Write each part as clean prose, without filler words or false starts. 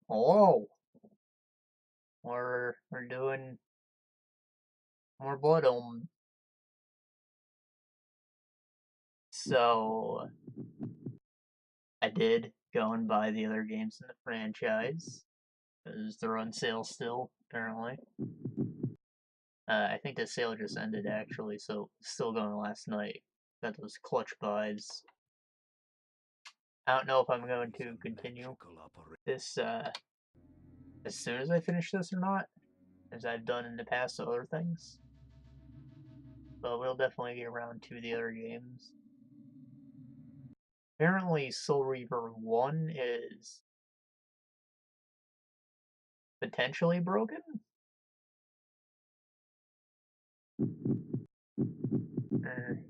Hello. We're doing more Blood Omen. So I did go and buy the other games in the franchise because they're on sale still, apparently. I think the sale just ended actually, so still going last night. Got those clutch buys. I don't know if I'm going to continue this as soon as I finish this or not, as I've done in the past with other things. But we'll definitely get around to the other games. Apparently, Soul Reaver 1 is potentially broken? Or,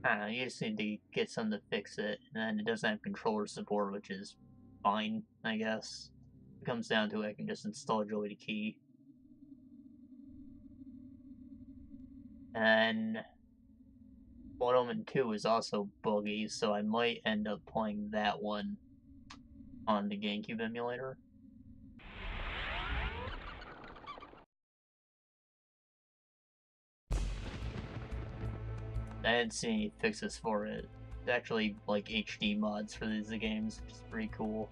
I don't know, you just need to get something to fix it, and then it doesn't have controller support, which is fine, I guess. If it comes down to it, I can just install Joey the Key. And Blood Omen 2 is also buggy, so I might end up playing that one on the GameCube emulator. I didn't see any fixes for it. It's actually like HD mods for these games, which is pretty cool.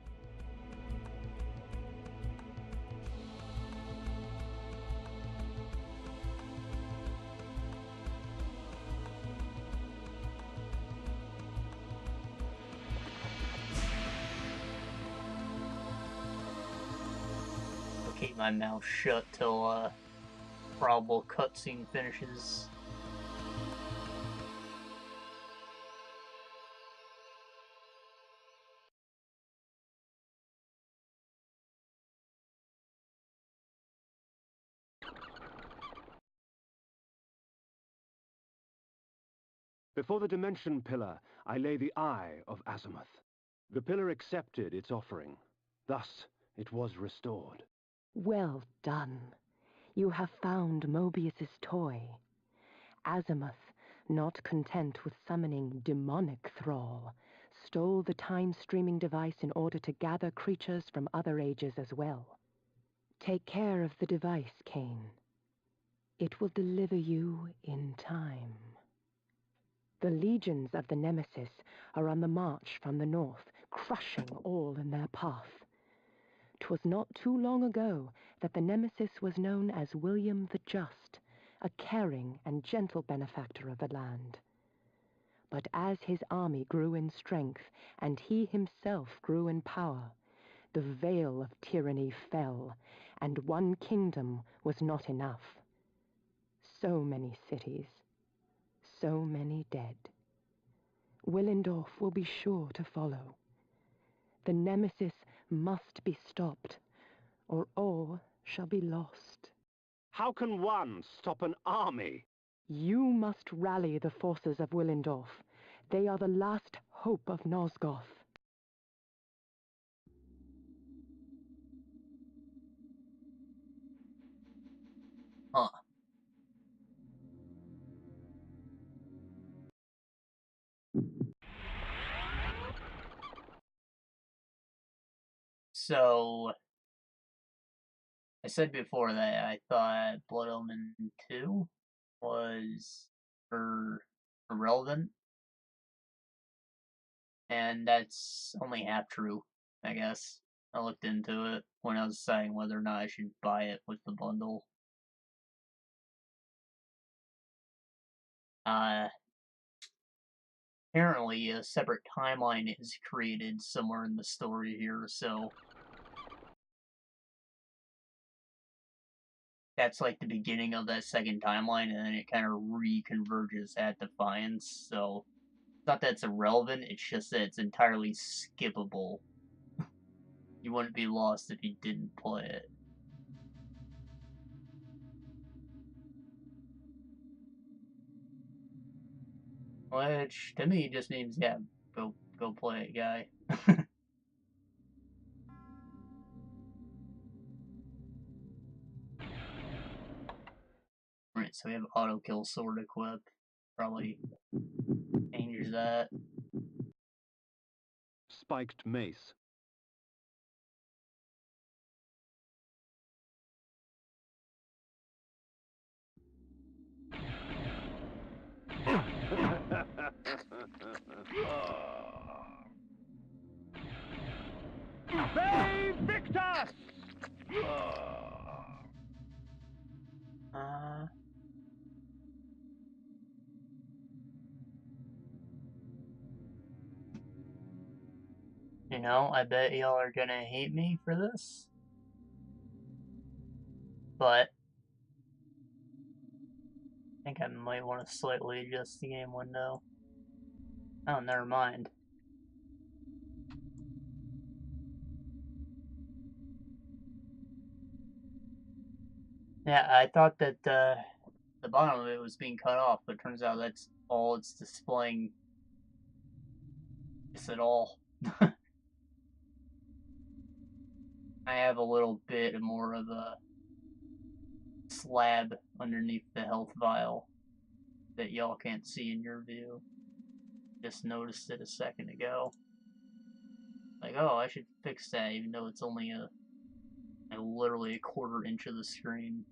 I'll keep my mouth shut till probable cutscene finishes. Before the Dimension Pillar, I lay the Eye of Azimuth. The pillar accepted its offering. Thus, it was restored. Well done. You have found Mobius's toy. Azimuth, not content with summoning demonic thrall, stole the time-streaming device in order to gather creatures from other ages as well. Take care of the device, Kain. It will deliver you in time. The legions of the Nemesis are on the march from the north, crushing all in their path. 'Twas not too long ago that the Nemesis was known as William the Just, a caring and gentle benefactor of the land. But as his army grew in strength and he himself grew in power, the veil of tyranny fell, and one kingdom was not enough. So many cities, so many dead. Willendorf will be sure to follow. The Nemesis must be stopped, or all shall be lost. How can one stop an army? You must rally the forces of Willendorf. They are the last hope of Nosgoth. Huh. So, I said before that I thought Blood Omen 2 was irrelevant, and that's only half true, I guess. I looked into it when I was deciding whether or not I should buy it with the bundle. Apparently a separate timeline is created somewhere in the story here, so that's like the beginning of that second timeline, and then it kind of reconverges at Defiance, so it's not that it's irrelevant, it's just that it's entirely skippable. You wouldn't be lost if you didn't play it. Which, to me, just means, yeah, go play it, guy. Right, so we have auto kill sword equipped. Probably changes that. Spiked mace. Ve Victus! You know, I bet y'all are gonna hate me for this. But I think I might want to slightly adjust the game window. Oh, never mind. Yeah, I thought that the bottom of it was being cut off, but it turns out that's all it's displaying. Is at all. I have a little bit more of a slab underneath the health vial that y'all can't see in your view. Just noticed it a second ago. Like, oh, I should fix that, even though it's only literally a quarter inch of the screen.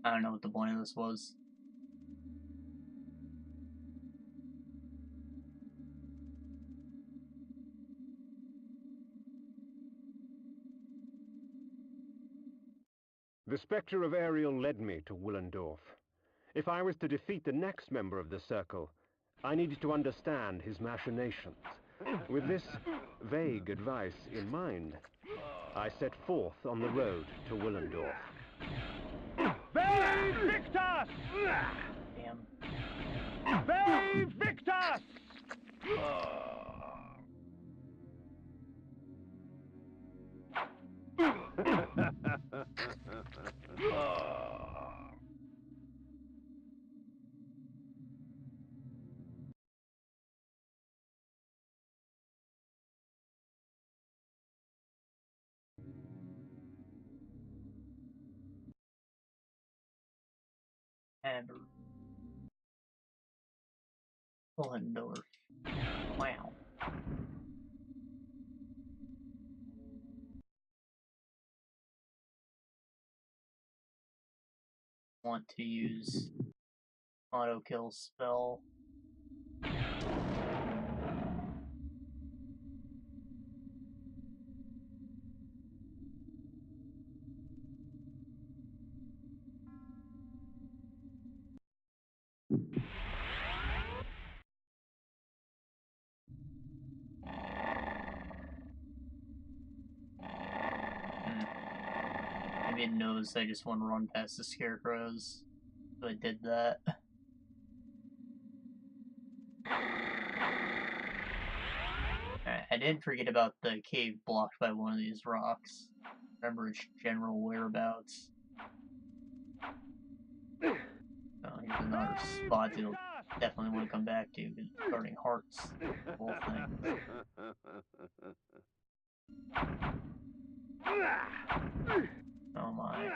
I don't know what the point of this was. The spectre of Ariel led me to Willendorf. If I was to defeat the next member of the Circle, I needed to understand his machinations. With this vague advice in mind, I set forth on the road to Willendorf. Ve Victus! Damn. Ve Victus! And Willendorf. Wow. Want to use auto kill spell. Maybe it knows I just want to run past the scarecrows, so I did that. I didn't forget about the cave blocked by one of these rocks. Remember its general whereabouts. Oh, here's another spot you'll definitely want to come back to, because it's guarding hearts. The whole thing. Oh my.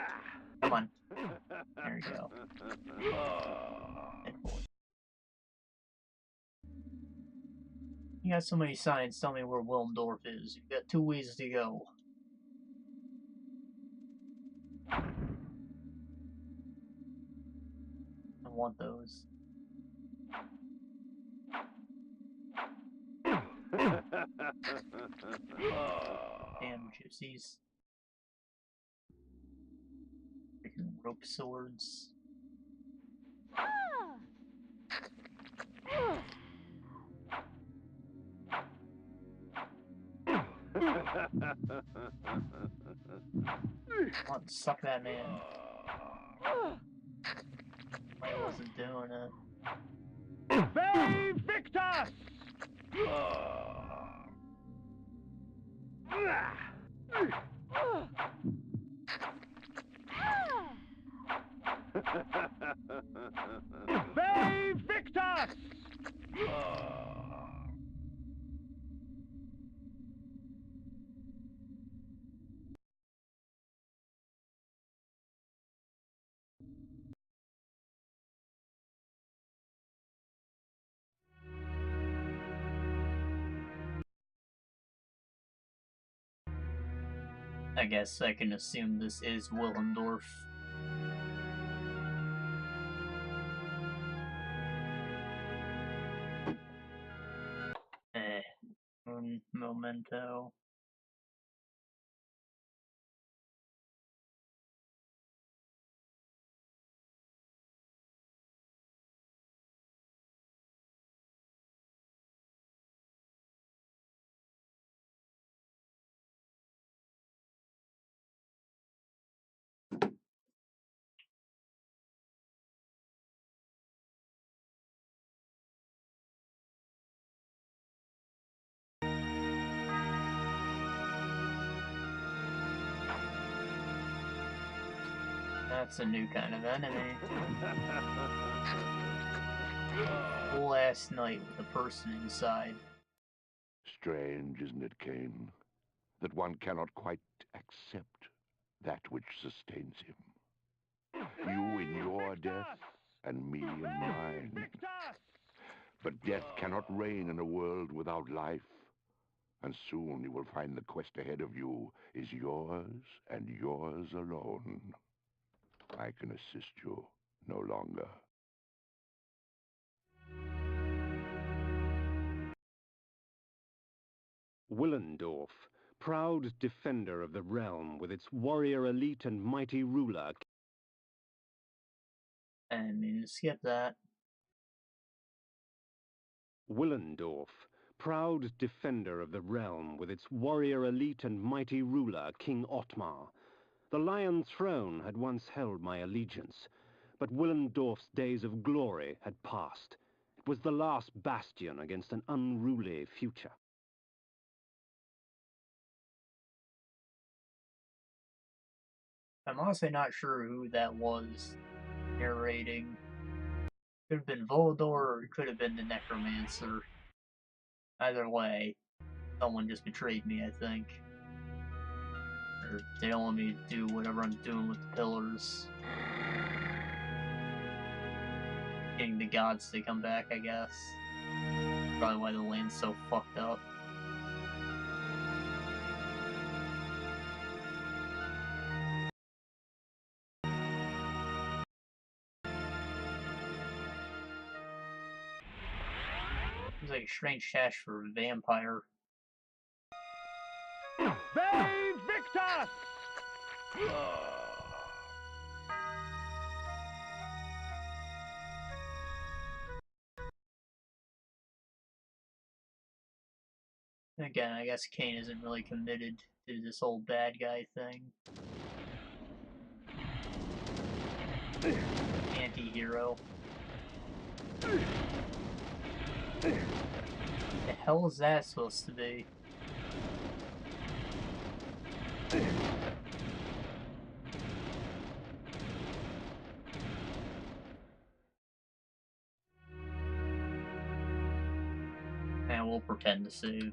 Come on. There you go. You got so many signs, tell me where Willendorf is. You've got 2 ways to go. I want those. Damn gypsies. Freaking rope swords. Come on, suck that man. I wasn't doing it. Ve Victus! Ve Victus! I guess I can assume this is Willendorf. Un momento. That's a new kind of enemy. Last night with a person inside. Strange, isn't it, Kain, that one cannot quite accept that which sustains him. You in your death, and me in mine. But death cannot reign in a world without life. And soon you will find the quest ahead of you is yours and yours alone. I can assist you no longer. Willendorf, proud defender of the realm with its warrior elite and mighty ruler. I mean, skip that. Willendorf, proud defender of the realm with its warrior elite and mighty ruler, King Otmar. The Lion Throne had once held my allegiance, but Willendorf's days of glory had passed. It was the last bastion against an unruly future. I'm honestly not sure who that was narrating. Could have been Voldor, or it could have been the Necromancer. Either way, someone just betrayed me, I think. Or they don't want me to do whatever I'm doing with the pillars. Getting the gods to come back, I guess. Probably why the land's so fucked up. Seems like a strange hash for a vampire. Victor! Again, I guess Kain isn't really committed to this whole bad guy thing. Anti-hero. The hell is that supposed to be? And we'll pretend to save.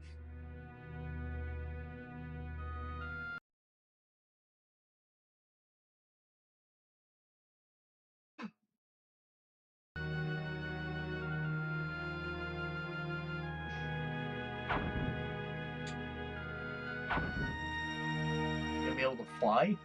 Gonna be able to fly?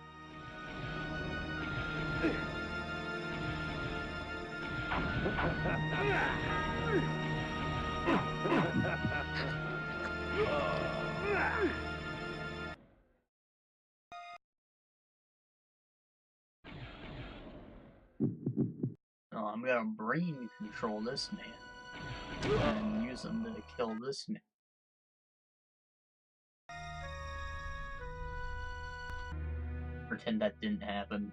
Oh, I'm gonna brain control this man. And use him to kill this man. Pretend that didn't happen.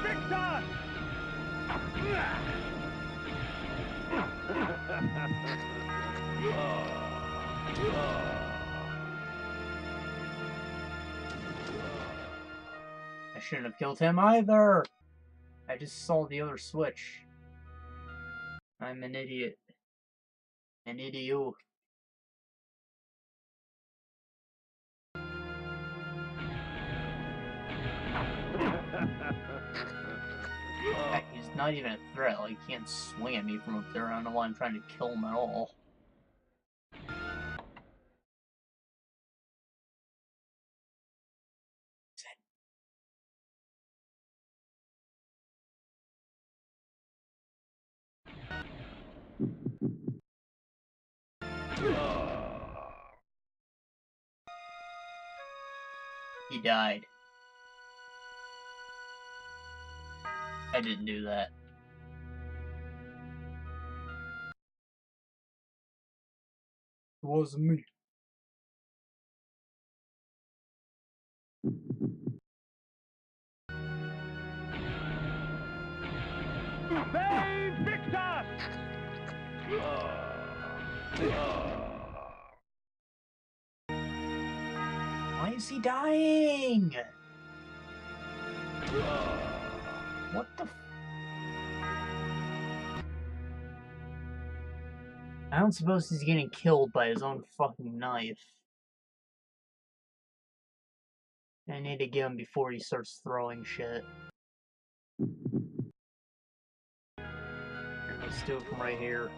Victor! I shouldn't have killed him either! I just saw the other switch. I'm an idiot. An idiot. Heck, he's not even a threat. Like, he can't swing at me from up there. I don't know why I'm trying to kill him at all. He died. I didn't do that. It wasn't me. Victor! Why is he dying? What the f— I don't suppose he's getting killed by his own fucking knife. I need to get him before he starts throwing shit. Here, let's do it from right here.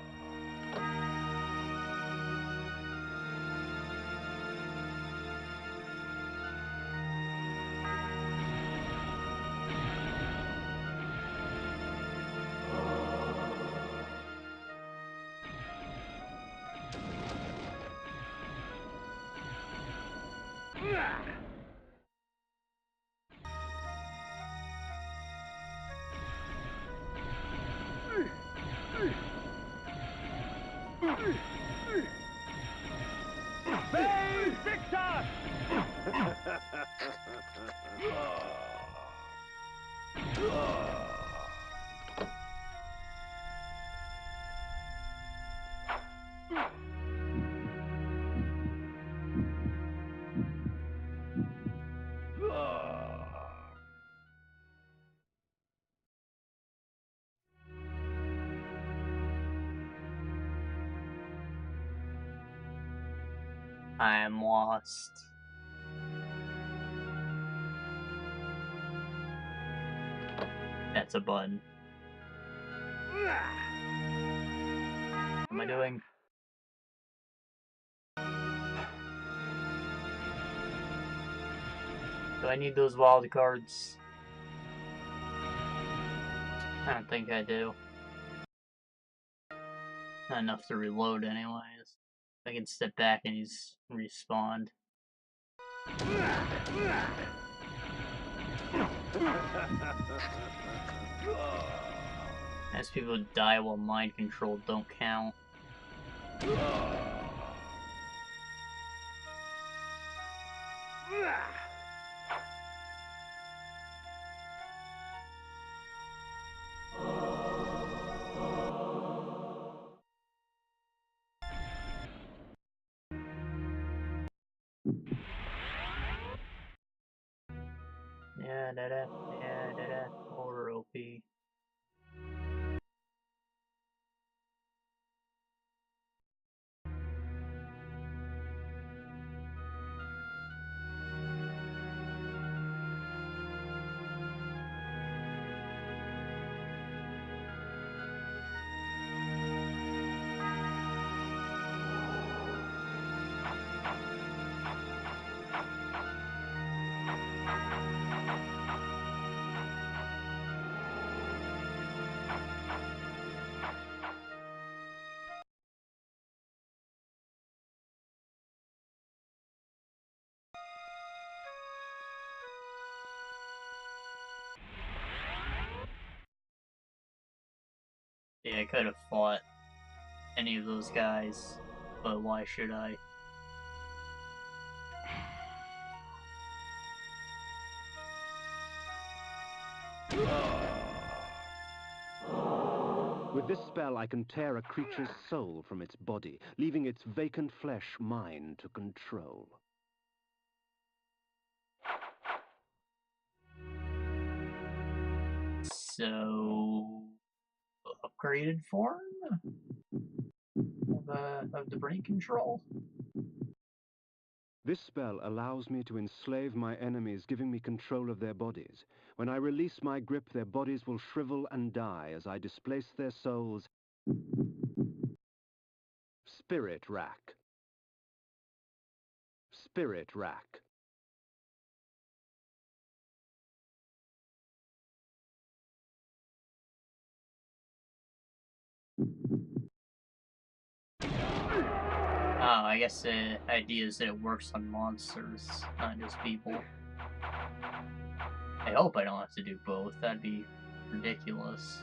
I am lost. That's a button. What am I doing? Do I need those wild cards? I don't think I do. Not enough to reload anyways. I can step back and he's respawned. As people die while mind controlled don't count. Yeah, or OP. Yeah, I could have fought any of those guys, but why should I? With this spell, I can tear a creature's soul from its body, leaving its vacant flesh mine to control. So, upgraded form of the brain control. This spell allows me to enslave my enemies, giving me control of their bodies. When I release my grip, their bodies will shrivel and die as I displace their souls. Spirit Rack. Spirit Rack. I guess the idea is that it works on monsters, not just people. I hope I don't have to do both. That'd be ridiculous.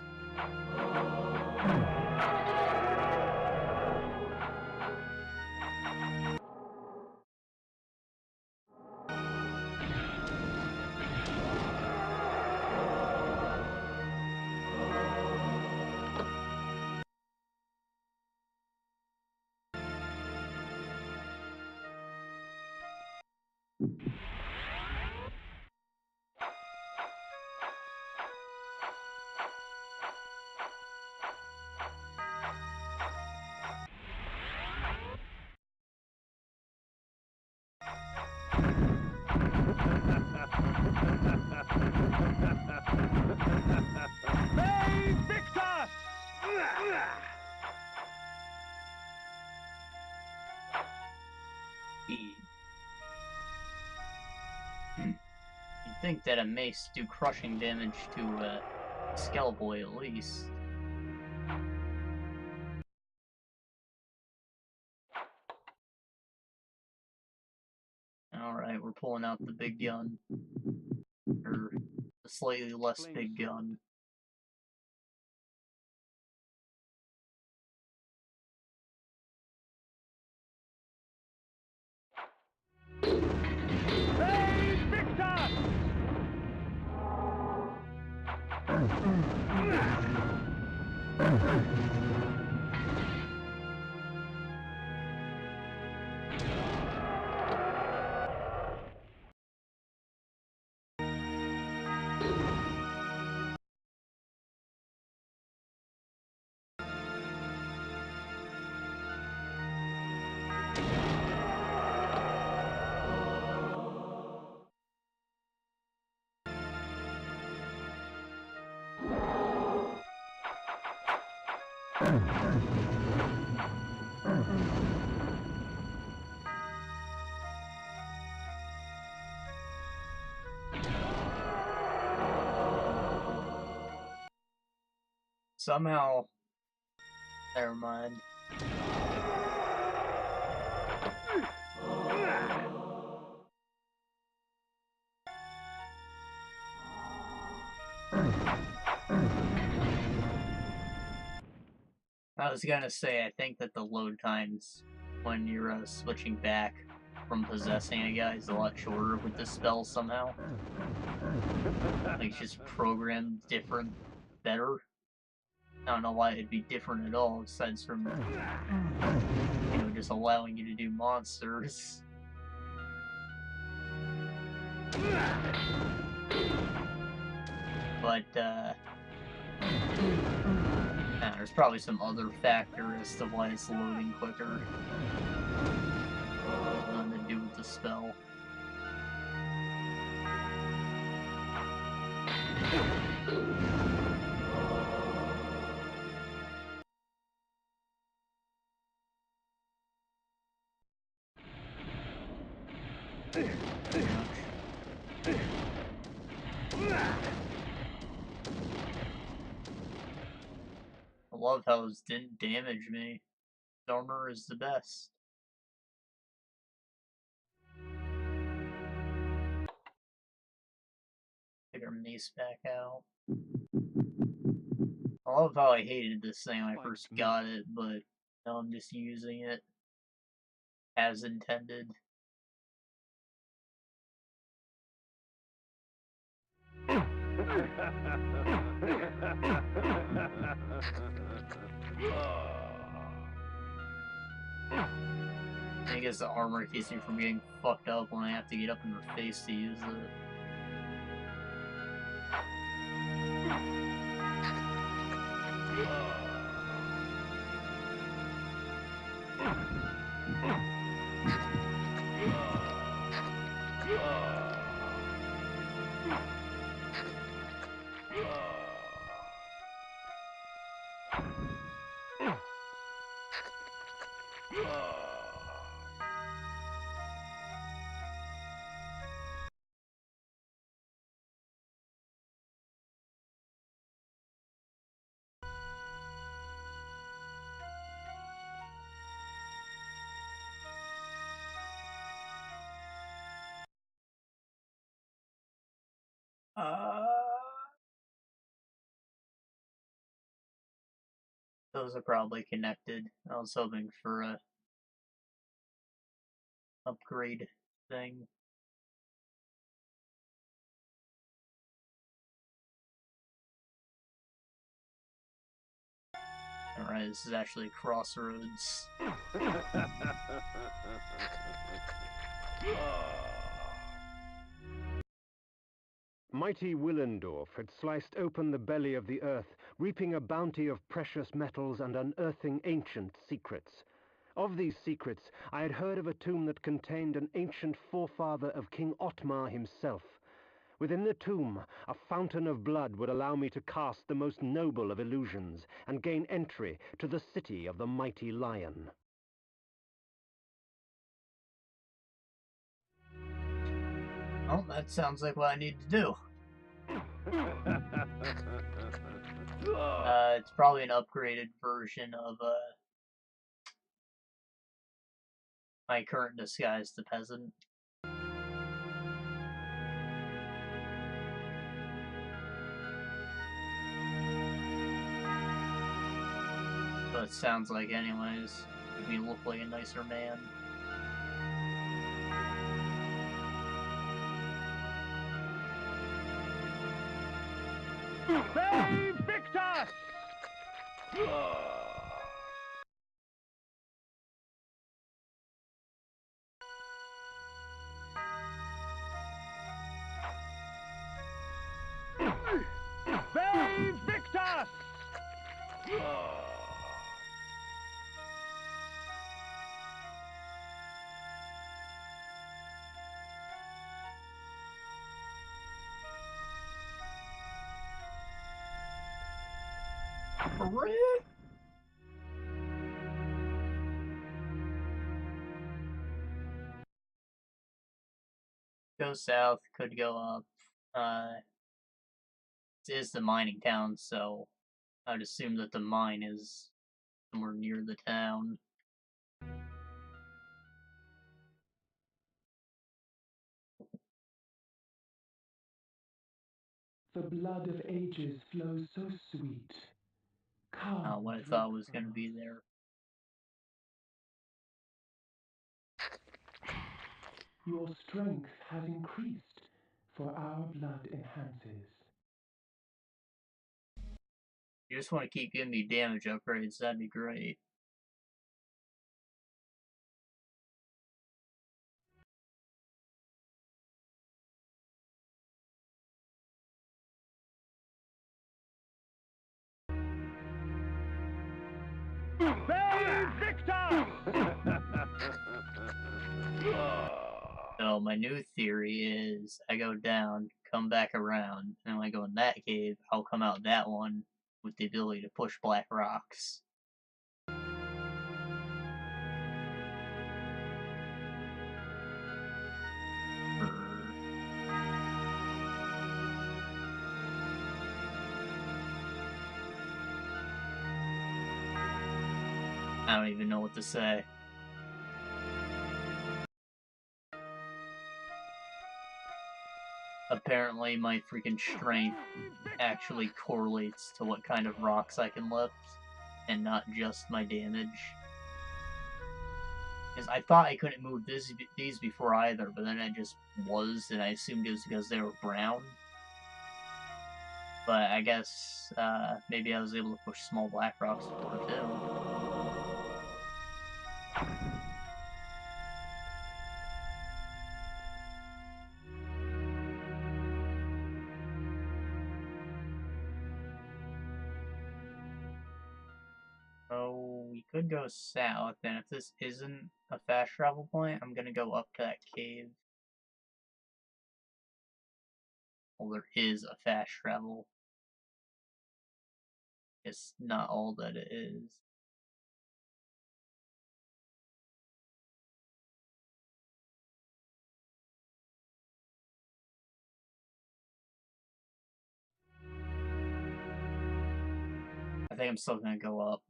You'd think that a mace do crushing damage to Skellboy at least. Alright, we're pulling out the big gun. Or the slightly less big gun. Somehow, never mind. I was gonna say, I think that the load times when you're switching back from possessing a guy is a lot shorter with this spell somehow. Like, it's just programmed different, better. I don't know why it'd be different at all, aside from, you know, just allowing you to do monsters. But, there's probably some other factor as to why it's loading quicker. Nothing to do with the spell. I love how this didn't damage me. Armor is the best. Take our mace back out. I love how I hated this thing when I first got it, but now I'm just using it as intended. I guess the armor keeps me from getting fucked up when I have to get up in the face to use it. Those are probably connected. I was hoping for a upgrade thing. Alright, this is actually Crossroads. Mighty Willendorf had sliced open the belly of the earth, reaping a bounty of precious metals and unearthing ancient secrets. Of these secrets, I had heard of a tomb that contained an ancient forefather of King Otmar himself. Within the tomb, a fountain of blood would allow me to cast the most noble of illusions and gain entry to the city of the mighty lion. Oh, that sounds like what I need to do. It's probably an upgraded version of my current disguise, the peasant. So it sounds like anyways. Make me look like a nicer man. Save Victus! Save Victus! Frick! Go south, could go up. It is the mining town, so I'd assume that the mine is somewhere near the town. The blood of ages flows so sweet. Come, What I drink thought was going to from be us. there. Your strength has increased, for our blood enhances. You just want to keep giving me damage upgrades, that'd be great. Save Victus! So my new theory is I go down, come back around, and when I go in that cave, I'll come out that one with the ability to push black rocks. I don't even know what to say. Apparently my freaking strength actually correlates to what kind of rocks I can lift, and not just my damage. Because I thought I couldn't move these before either, but then I just was, and I assumed it was because they were brown. But I guess, maybe I was able to push small black rocks before too. So we could go south, and if this isn't a fast travel point, I'm gonna go up to that cave. Well, there is a fast travel. It's not all that it is. I think I'm still gonna go up.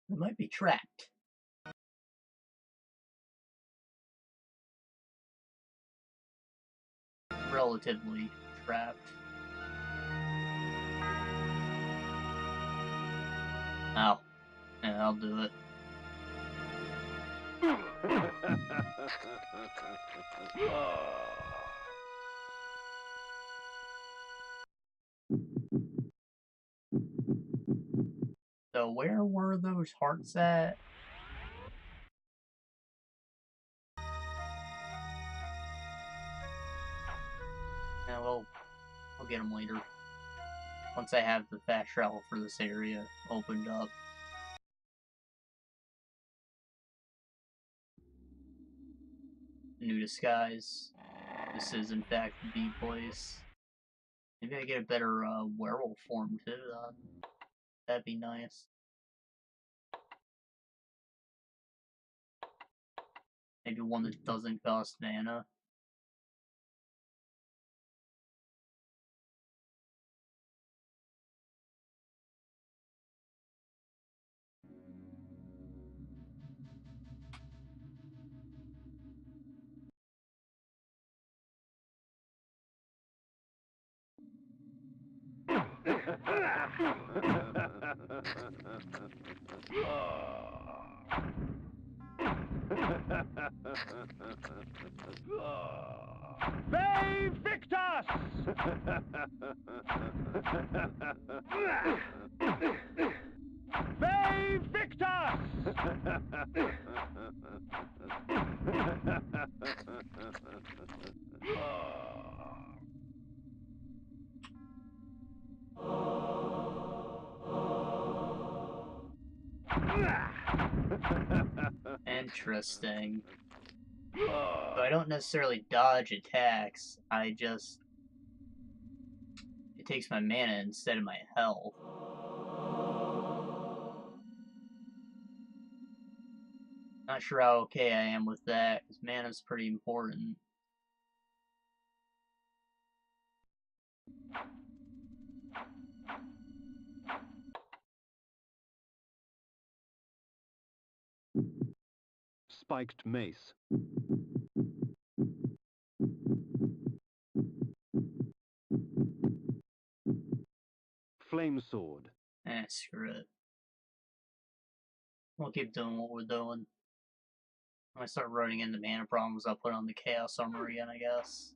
It might be trapped. Relatively trapped. Oh. Yeah, I'll do it. So where were those hearts at? Yeah, we'll get them later. Once I have the fast travel for this area opened up. New disguise. This is in fact the place. Maybe I get a better werewolf form too. That'd be nice. Maybe one that doesn't cost mana. They Victus! They Victus! Interesting. So I don't necessarily dodge attacks, it takes my mana instead of my health. Not sure how okay I am with that, because mana's pretty important. Spiked mace. Flame sword. Screw it. We'll keep doing what we're doing. When I start running into mana problems, I'll put on the Chaos Armor again, I guess.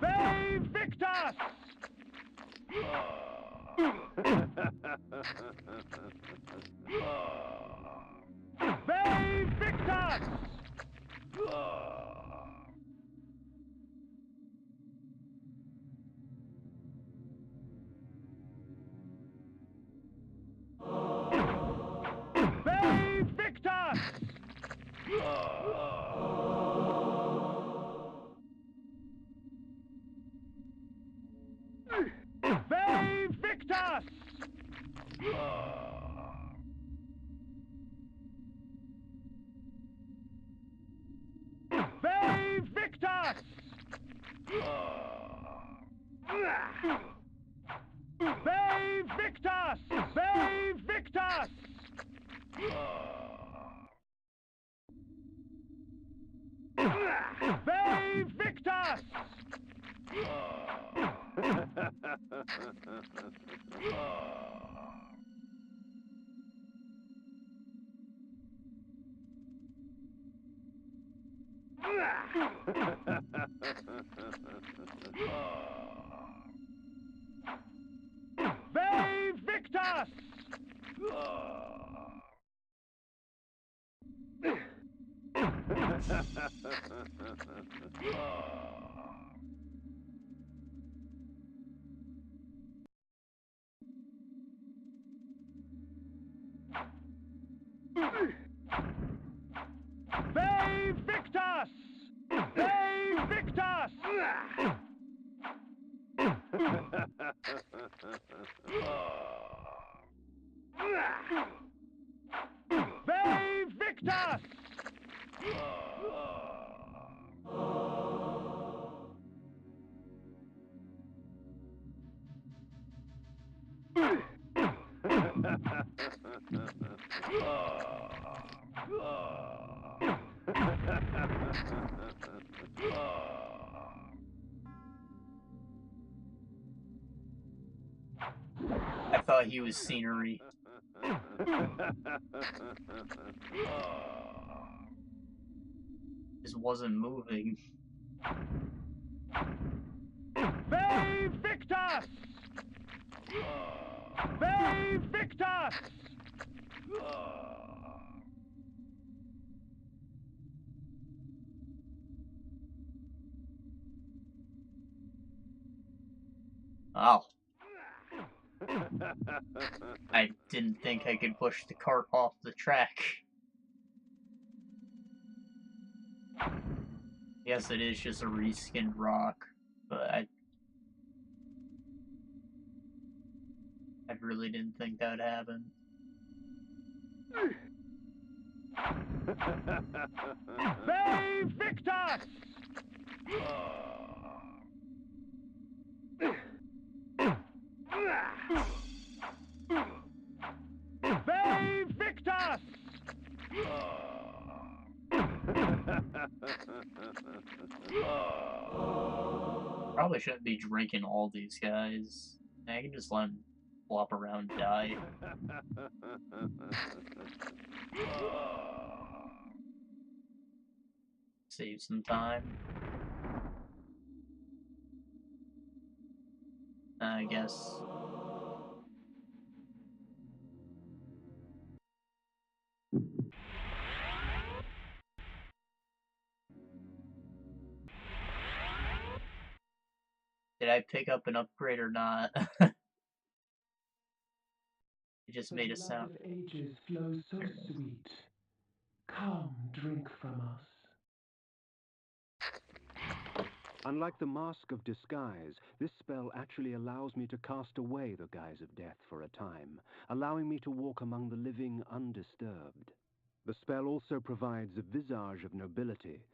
They Victus! They Victus! They Victus! They Victus! They Victus! They Victus! They Victus! They Victus! They Victus! They Victus! They Victus! They Victus! I thought he was scenery. Just wasn't moving. Ve Victus! Ve Victus! Oh. I didn't think I could push the cart off the track. Yes, it is just a reskinned rock, but I really didn't think that would happen. Ve Victus! Ve Victus! Probably shouldn't be drinking all these guys. I can just let them flop around and die. Save some time. I guess. Did I pick up an upgrade or not? It just made a sound. The blood of ages flows so sweet. Come, drink from us. Unlike the Mask of Disguise, this spell actually allows me to cast away the guise of death for a time, allowing me to walk among the living undisturbed. The spell also provides a visage of nobility,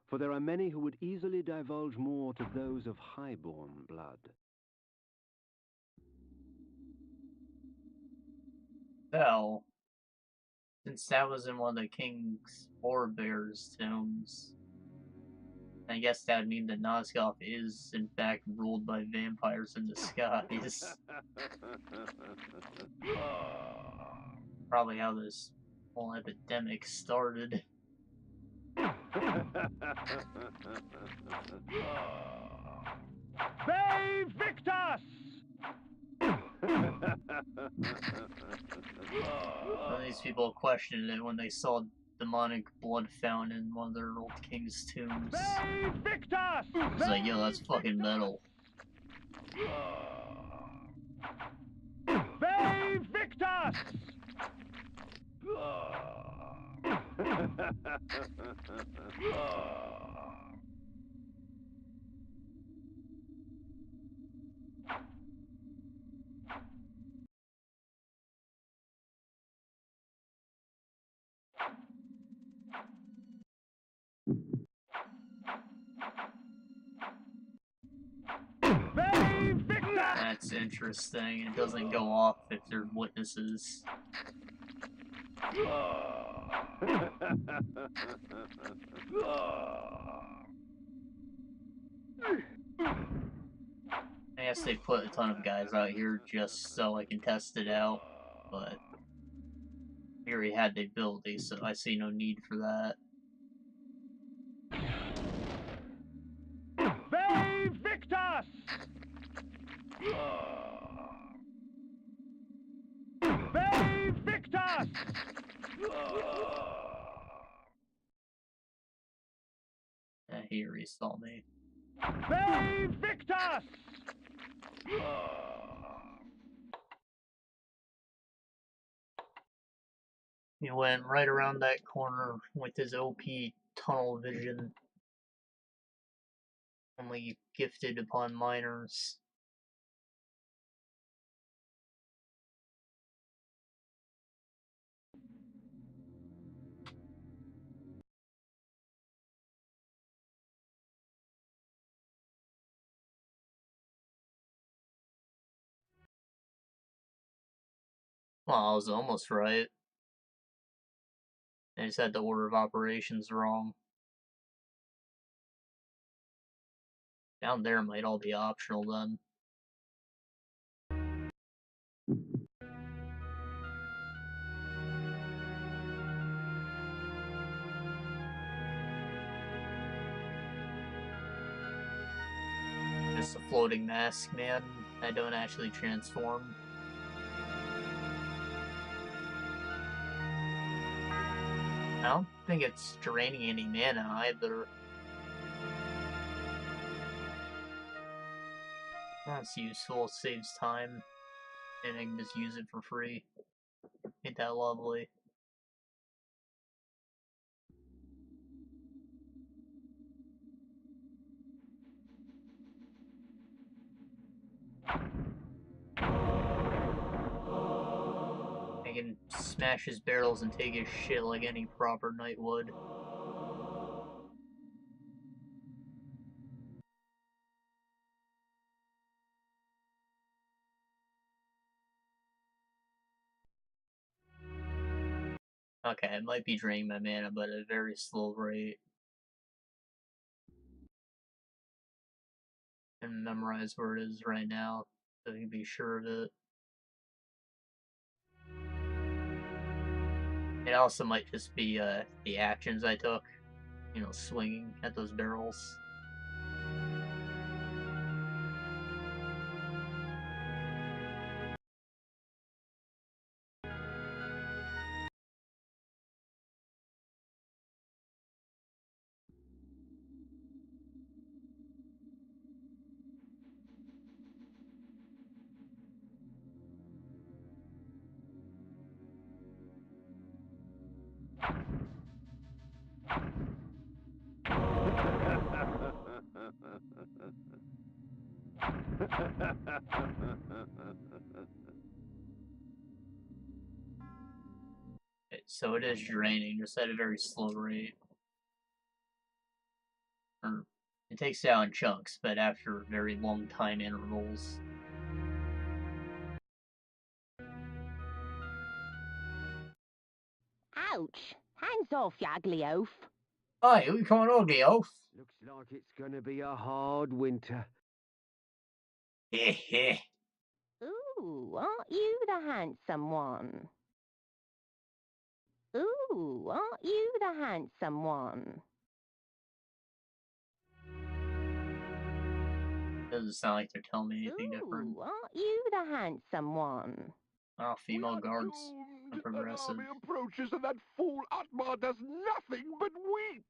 for there are many who would easily divulge more to those of highborn blood. Well, since that was in one of the King's Forebears tombs, I guess that would mean that Nosgoth is, in fact, ruled by vampires in disguise. Probably how this whole epidemic started. Ve Victus! Some of these people questioned it when they saw demonic blood found in one of their old king's tombs. Ve Victus! It's like, yo, that's fucking metal. Ve Victus! That's interesting. It doesn't go off if there's witnesses. I guess they put a ton of guys out here just so I can test it out, but we already had the ability, so I see no need for that. Ve Victus! Ve Victus! He restalled me. Ve Victus! He went right around that corner with his OP tunnel vision. Only gifted upon minors. Well, I was almost right. I just had the order of operations wrong. Down there might all be optional then. Just a floating mask, man. I don't actually transform. I don't think it's draining any mana either. That's useful, it saves time, and I can just use it for free. Ain't that lovely? I can smash his barrels and take his shit like any proper knight would. Okay, it might be draining my mana, but at a very slow rate. And memorize where it is right now, so you can be sure of it. It also might just be the actions I took, you know, swinging at those barrels. So it is draining, just at a very slow rate. It takes it out in chunks, but after very long time intervals. Ouch! Hands off, you ugly oaf. Hey, we can't all get off. Looks like it's gonna be a hard winter. Heh. Ooh, aren't you the handsome one? Ooh, aren't you the handsome one? Doesn't sound like they're telling me anything different. Ooh, aren't you the handsome one? Oh, female guards are An progressive. army approaches and that fool Atmar does nothing but weep.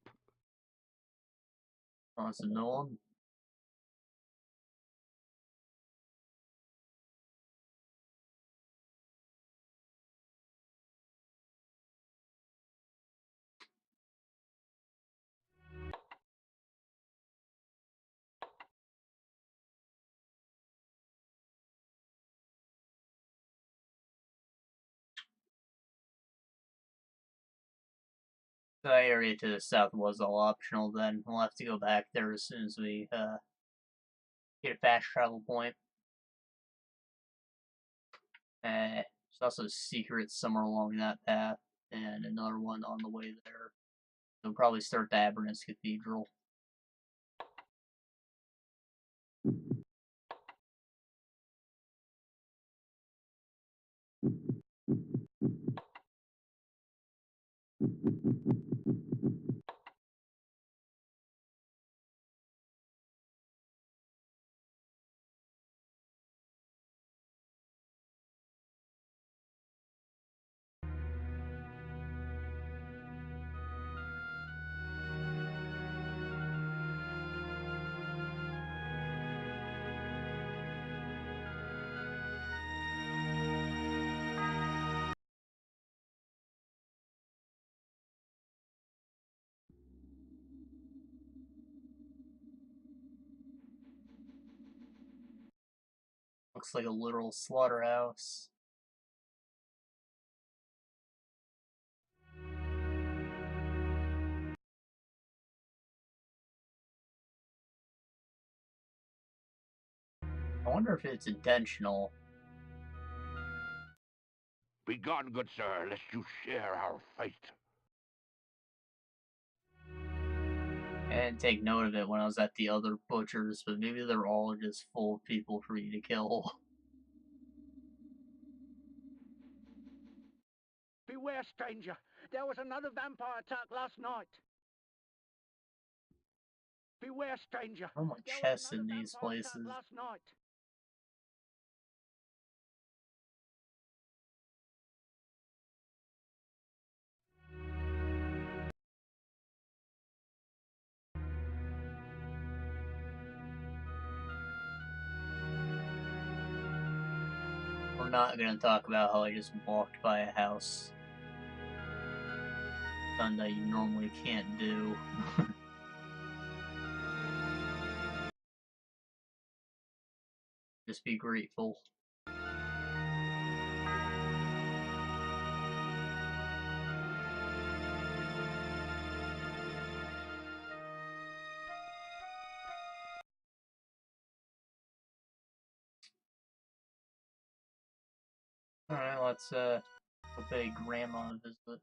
Oh, it's a no one. The area to the south was all optional then. We'll have to go back there as soon as we get a fast travel point. There's also secrets somewhere along that path, and another one on the way there. We'll probably start the Avernus Cathedral. Looks like a literal slaughterhouse. I wonder if it's intentional. Begone, good sir, lest you share our fate. I didn't take note of it when I was at the other butchers, but maybe they're all just full of people for you to kill. Beware, stranger. There was another vampire attack last night. Beware, stranger. Oh, my There was chests another in these vampire attack places. last night. We're not gonna talk about how I just walked by a house. Something that you normally can't do. Just be grateful. Alright, let's go pay Grandma a visit.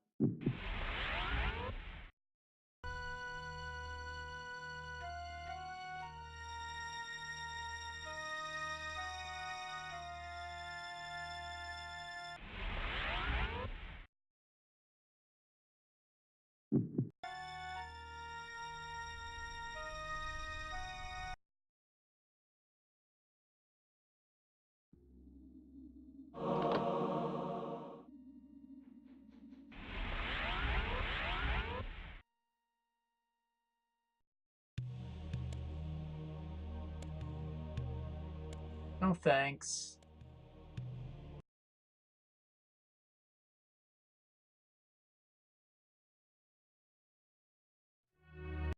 No thanks.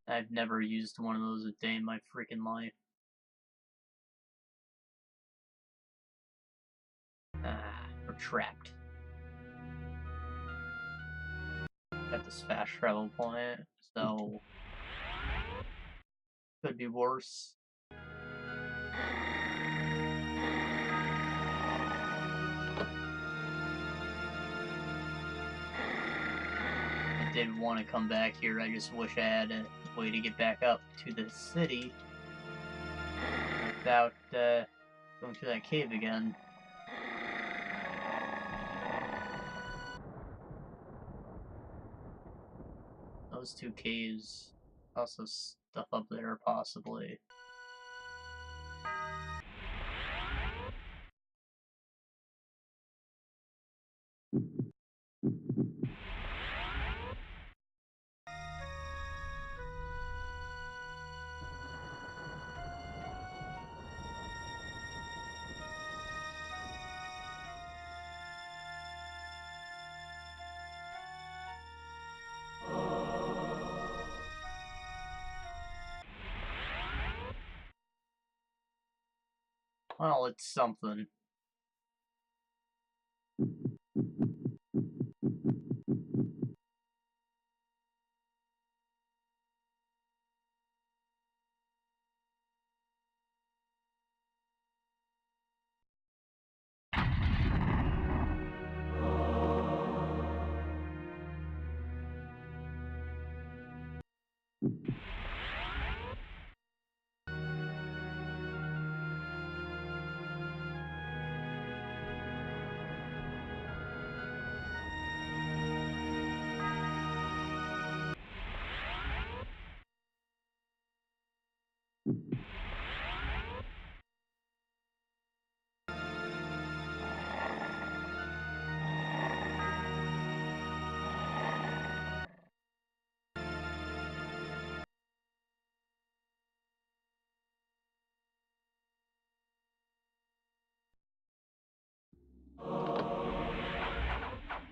I've never used one of those a day in my freaking life. We're trapped. Got this fast travel point, so could be worse. I did want to come back here, I just wish I had a way to get back up to the city without going through that cave again. Those two caves. Also stuff up there, possibly. Well, it's something.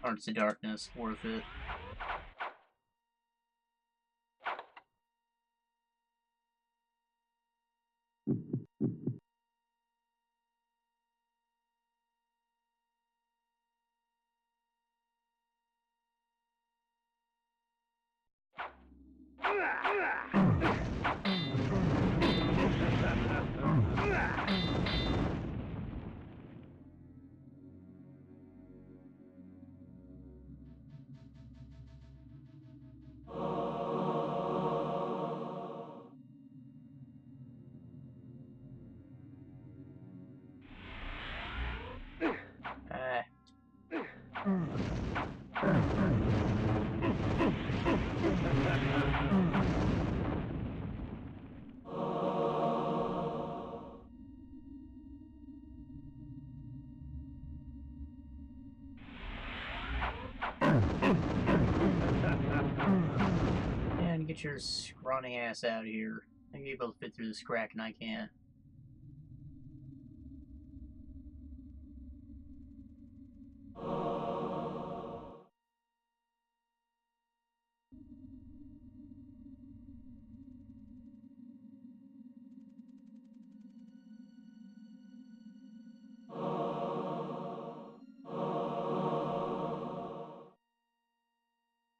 Hearts of Darkness, worth it. Get your scrawny ass out of here. I think you're able to fit through this crack and I can't.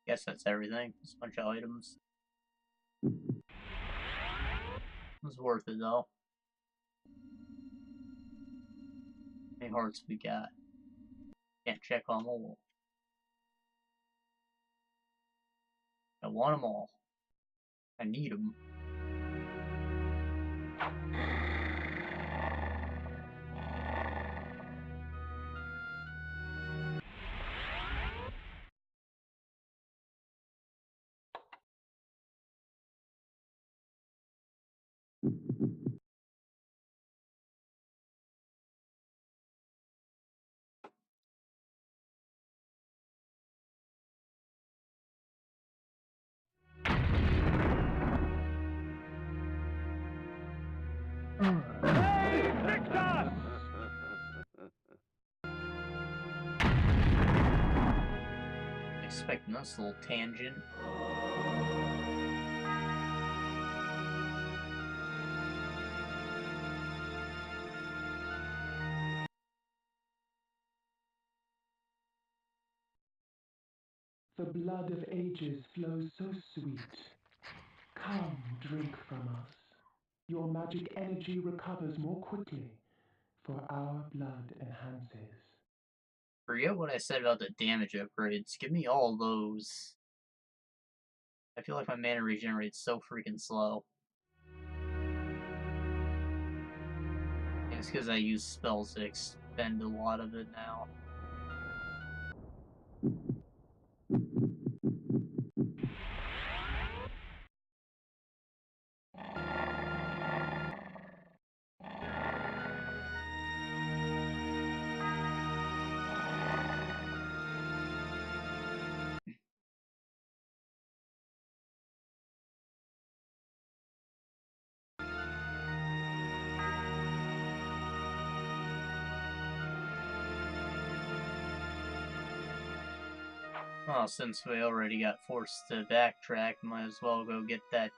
Guess that's everything. Just a bunch of items. It was worth it though. How many hearts we got? Can't check on them all. I want them all. I need them. Hey, Victor! Expecting this little tangent. The blood of ages flows so sweet. Come, drink from us. Your magic energy recovers more quickly, for our blood enhances. Forget what I said about the damage upgrades. Give me all those. I feel like my mana regenerates so freaking slow. It's because I use spells that expend a lot of it now. Well, since we already got forced to backtrack, might as well go get those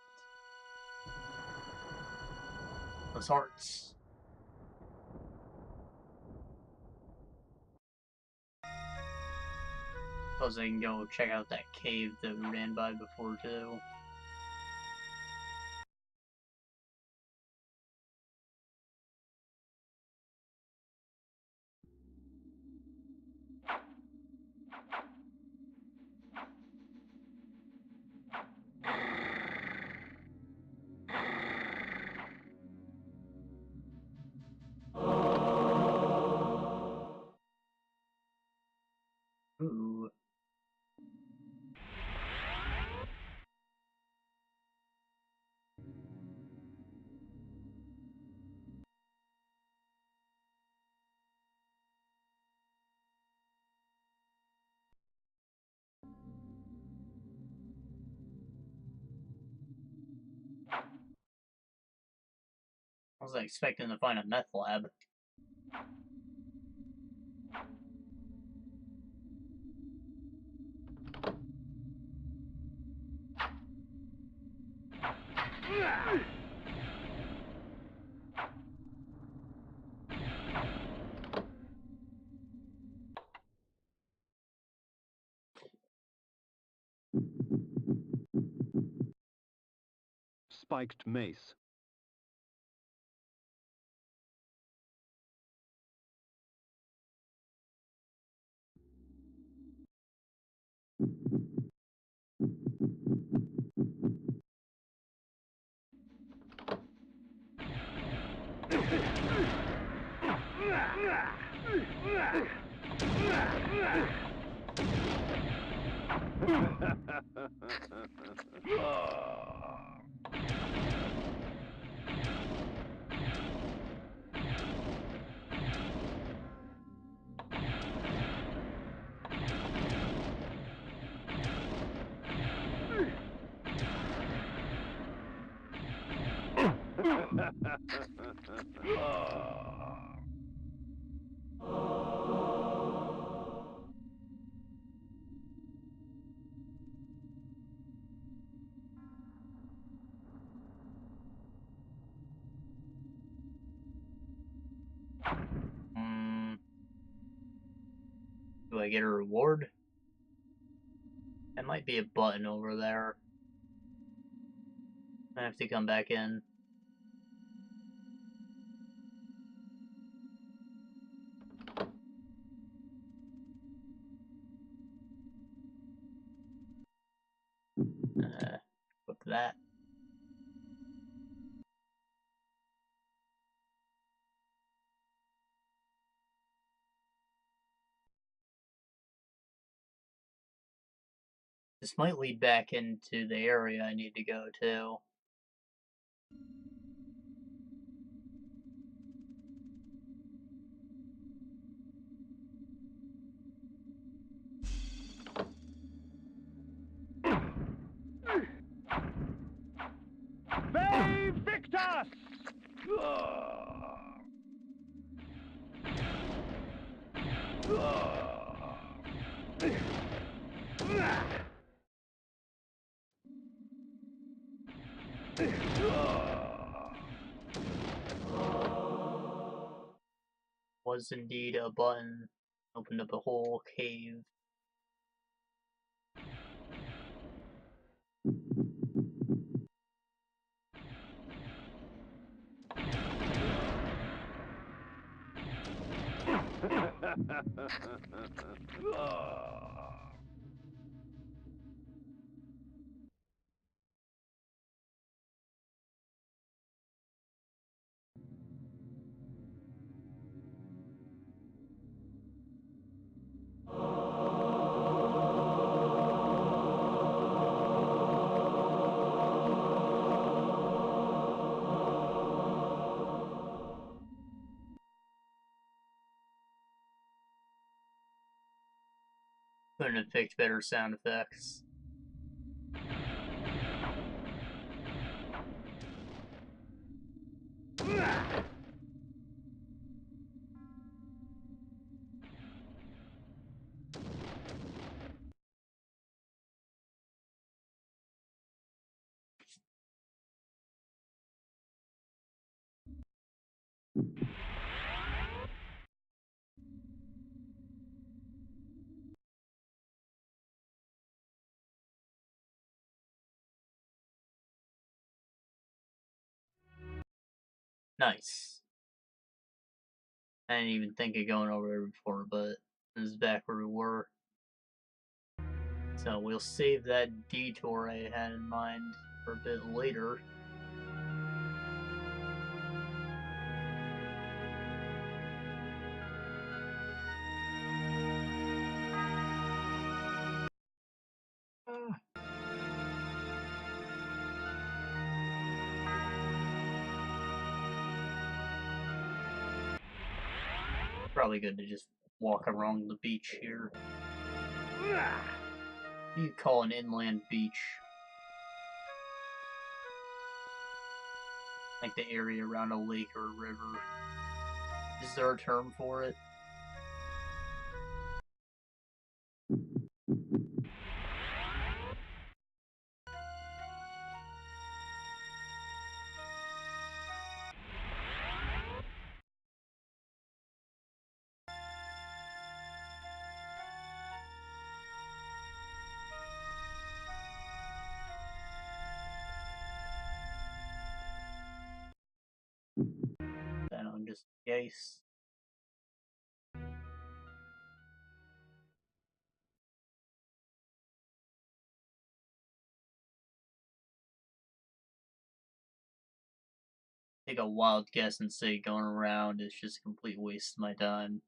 hearts. Suppose I can go check out that cave that we ran by before too. Ooh. I was expecting to find a meth lab. Spiked mace. Do I get a reward? That might be a button over there. I have to come back in. With that. This might lead back into the area I need to go to. They Victus! Was indeed a button. Opened up a whole cave. Couldn't have picked better sound effects. Nice. I didn't even think of going over there before, but this is back where we were. So we'll save that detour I had in mind for a bit later. Probably good to just walk along the beach here. You call an inland beach. Like the area around a lake or a river. Is there a term for it? Then I'm just case. Take a wild guess and say going around is just a complete waste of my time.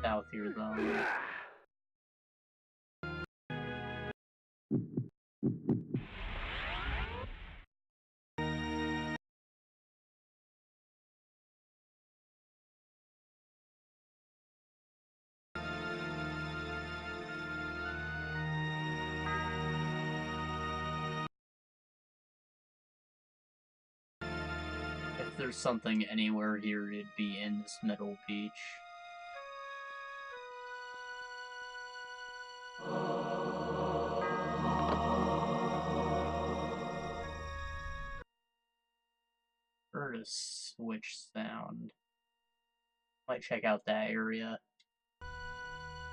South here though. there's something anywhere here, it'd be in this middle beach. Heard a switch sound. Might check out that area.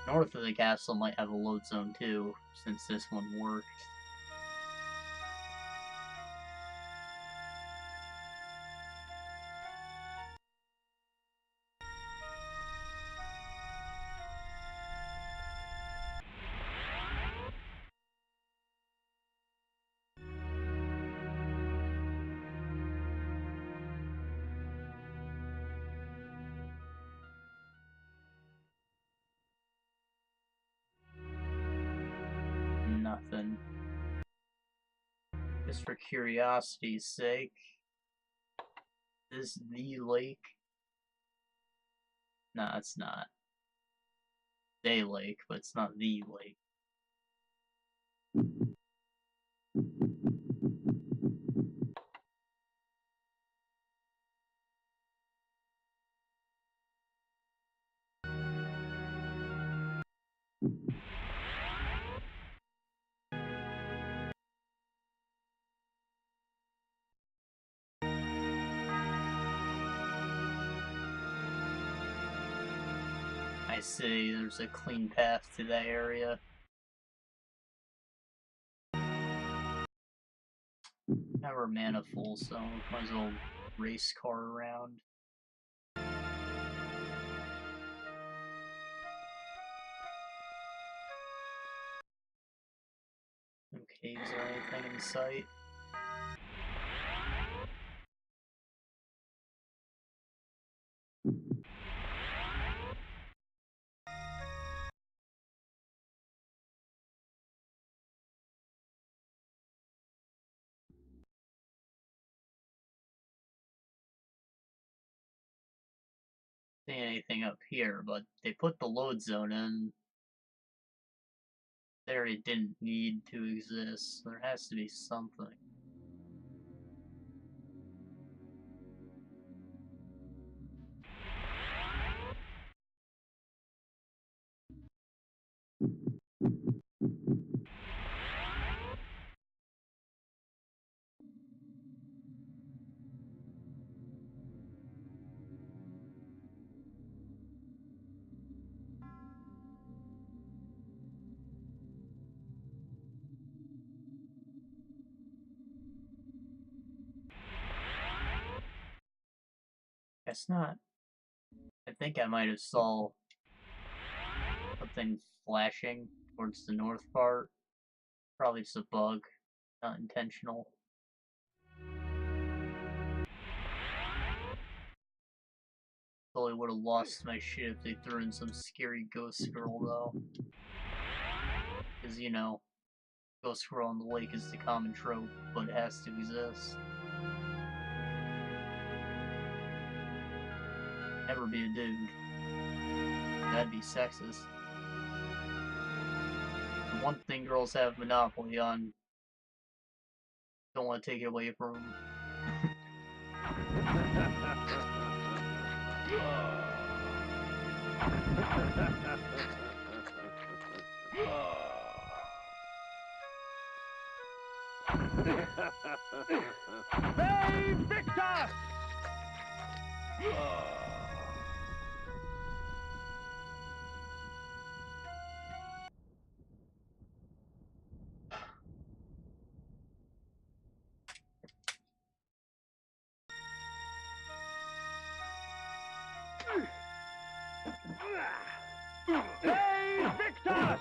North of the castle might have a load zone too, since this one worked. Nothing. Just for curiosity's sake. Is the lake? No, it's not. A lake, but it's not the lake. I see, there's a clean path to that area. Never mana full, so might as well race car around. No caves or anything in sight. See anything up here, but they put the load zone in. There it didn't need to exist. There has to be something. Guess not. I think I might have saw something flashing towards the north part. Probably just a bug, not intentional. Totally would have lost my shit if they threw in some scary ghost girl, though. Because, you know, ghost girl on the lake is the common trope, but it has to exist. Never be a dude. That'd be sexist. The one thing girls have monopoly on. Don't want to take it away from them. Save Victor! Save Victor!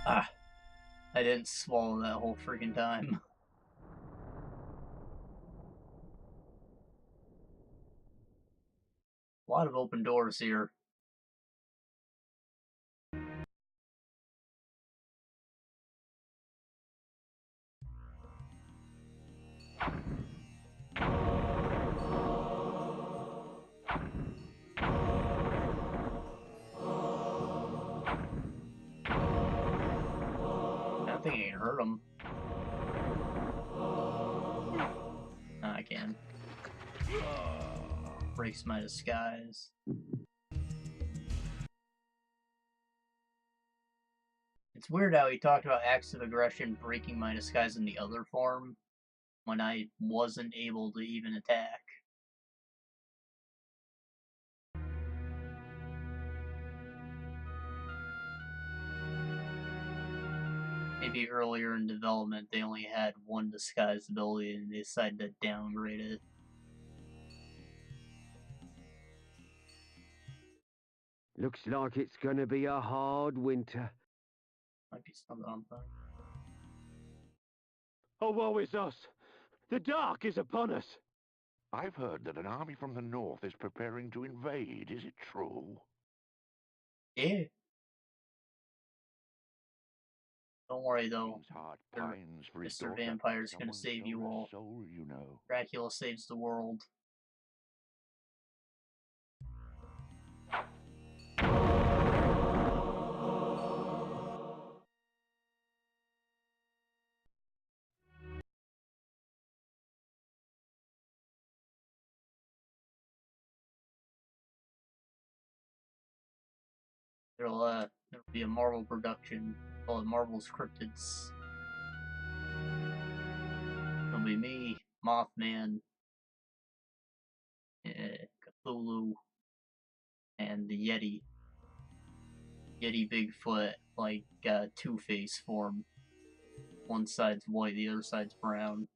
Ah, I didn't swallow that whole freaking time. A lot of open doors here. I think I can hurt him. can. Breaks my disguise. It's weird how he talked about acts of aggression breaking my disguise in the other form when I wasn't able to even attack. Maybe earlier in development they only had one disguise ability and they decided to downgrade it. Looks like it's gonna be a hard winter. Might be something on that. Oh, woe is us! The dark is upon us! I've heard that an army from the north is preparing to invade. Is it true? Yeah. Don't worry though. King's heart pines for his Mr. daughter. Vampire's gonna Someone save stole you her all. soul, you know. Dracula saves the world. There'll be a Marvel production called Marvel's Cryptids. It'll be me, Mothman, Cthulhu, and the Yeti. Yeti Bigfoot, like Two-Face form. One side's white, the other side's brown.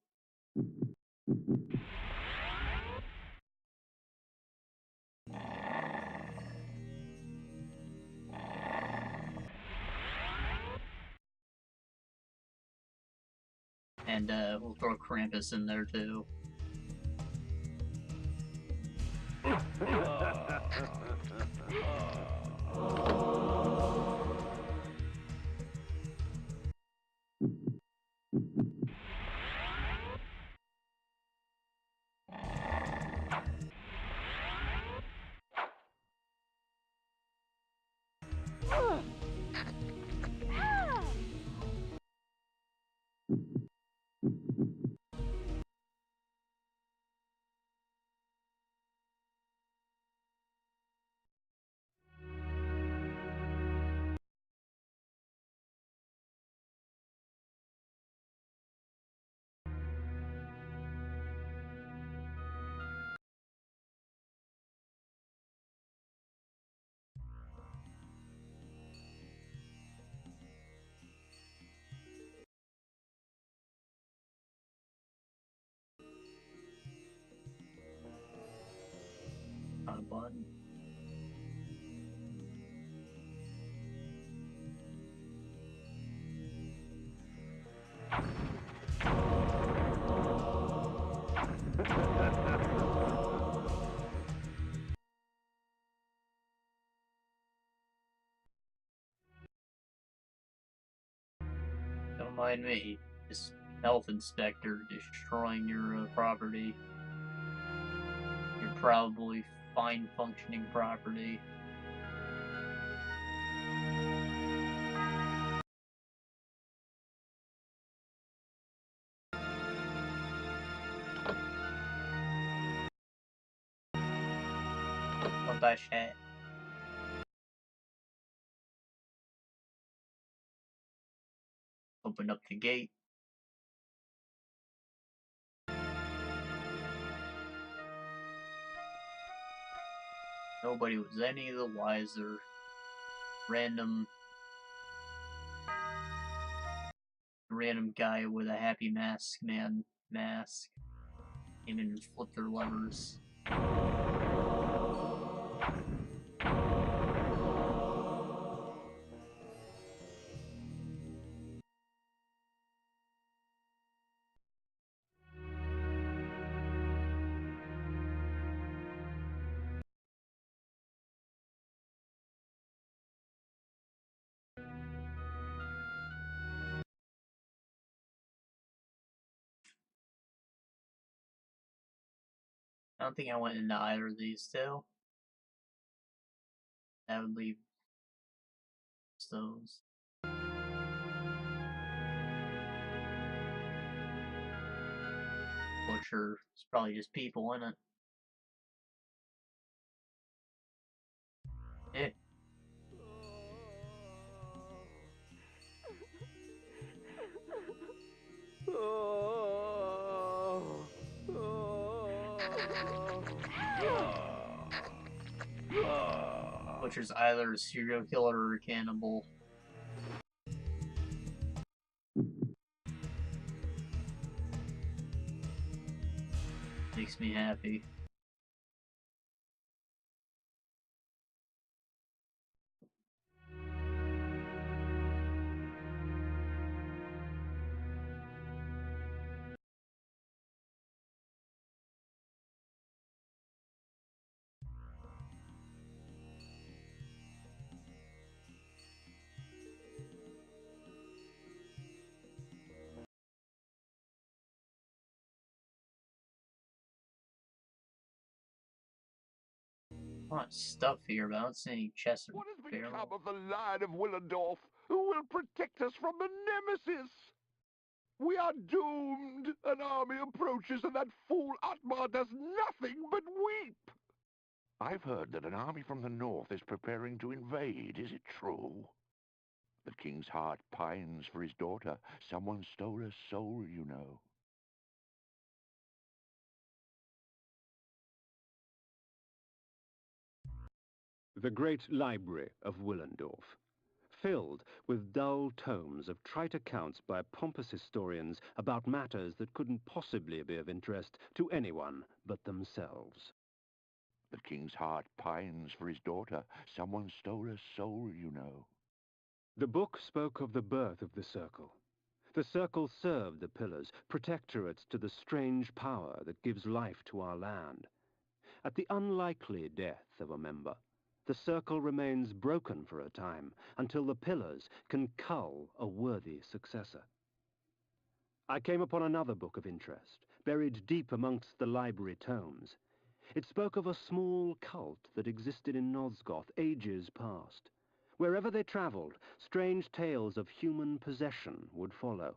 And we'll throw Krampus in there too. On a button. Don't mind me. This health inspector destroying your property. Your probably fine functioning property. What that shit? Open up the gate. Nobody was any the wiser. Random guy with a happy mask came in and flipped their levers. I don't think I went into either of these two. That would leave those. Push sure it's probably just people in it. It. Butcher's either a serial killer or a cannibal. Makes me happy. A lot of stuff here, but I don't see any chests or What has barrels. become of the Lion of Willendorf? Who will protect us from the Nemesis? We are doomed. An army approaches and that fool Atmar does nothing but weep. I've heard that an army from the north is preparing to invade. Is it true? The king's heart pines for his daughter. Someone stole her soul, you know. The great library of Willendorf, filled with dull tomes of trite accounts by pompous historians about matters that couldn't possibly be of interest to anyone but themselves. The king's heart pines for his daughter. Someone stole her soul, you know. The book spoke of the birth of the Circle. The Circle served the Pillars, protectorates to the strange power that gives life to our land. At the unlikely death of a member, the Circle remains broken for a time until the Pillars can cull a worthy successor. I came upon another book of interest, buried deep amongst the library tomes. It spoke of a small cult that existed in Nosgoth ages past. Wherever they traveled, strange tales of human possession would follow.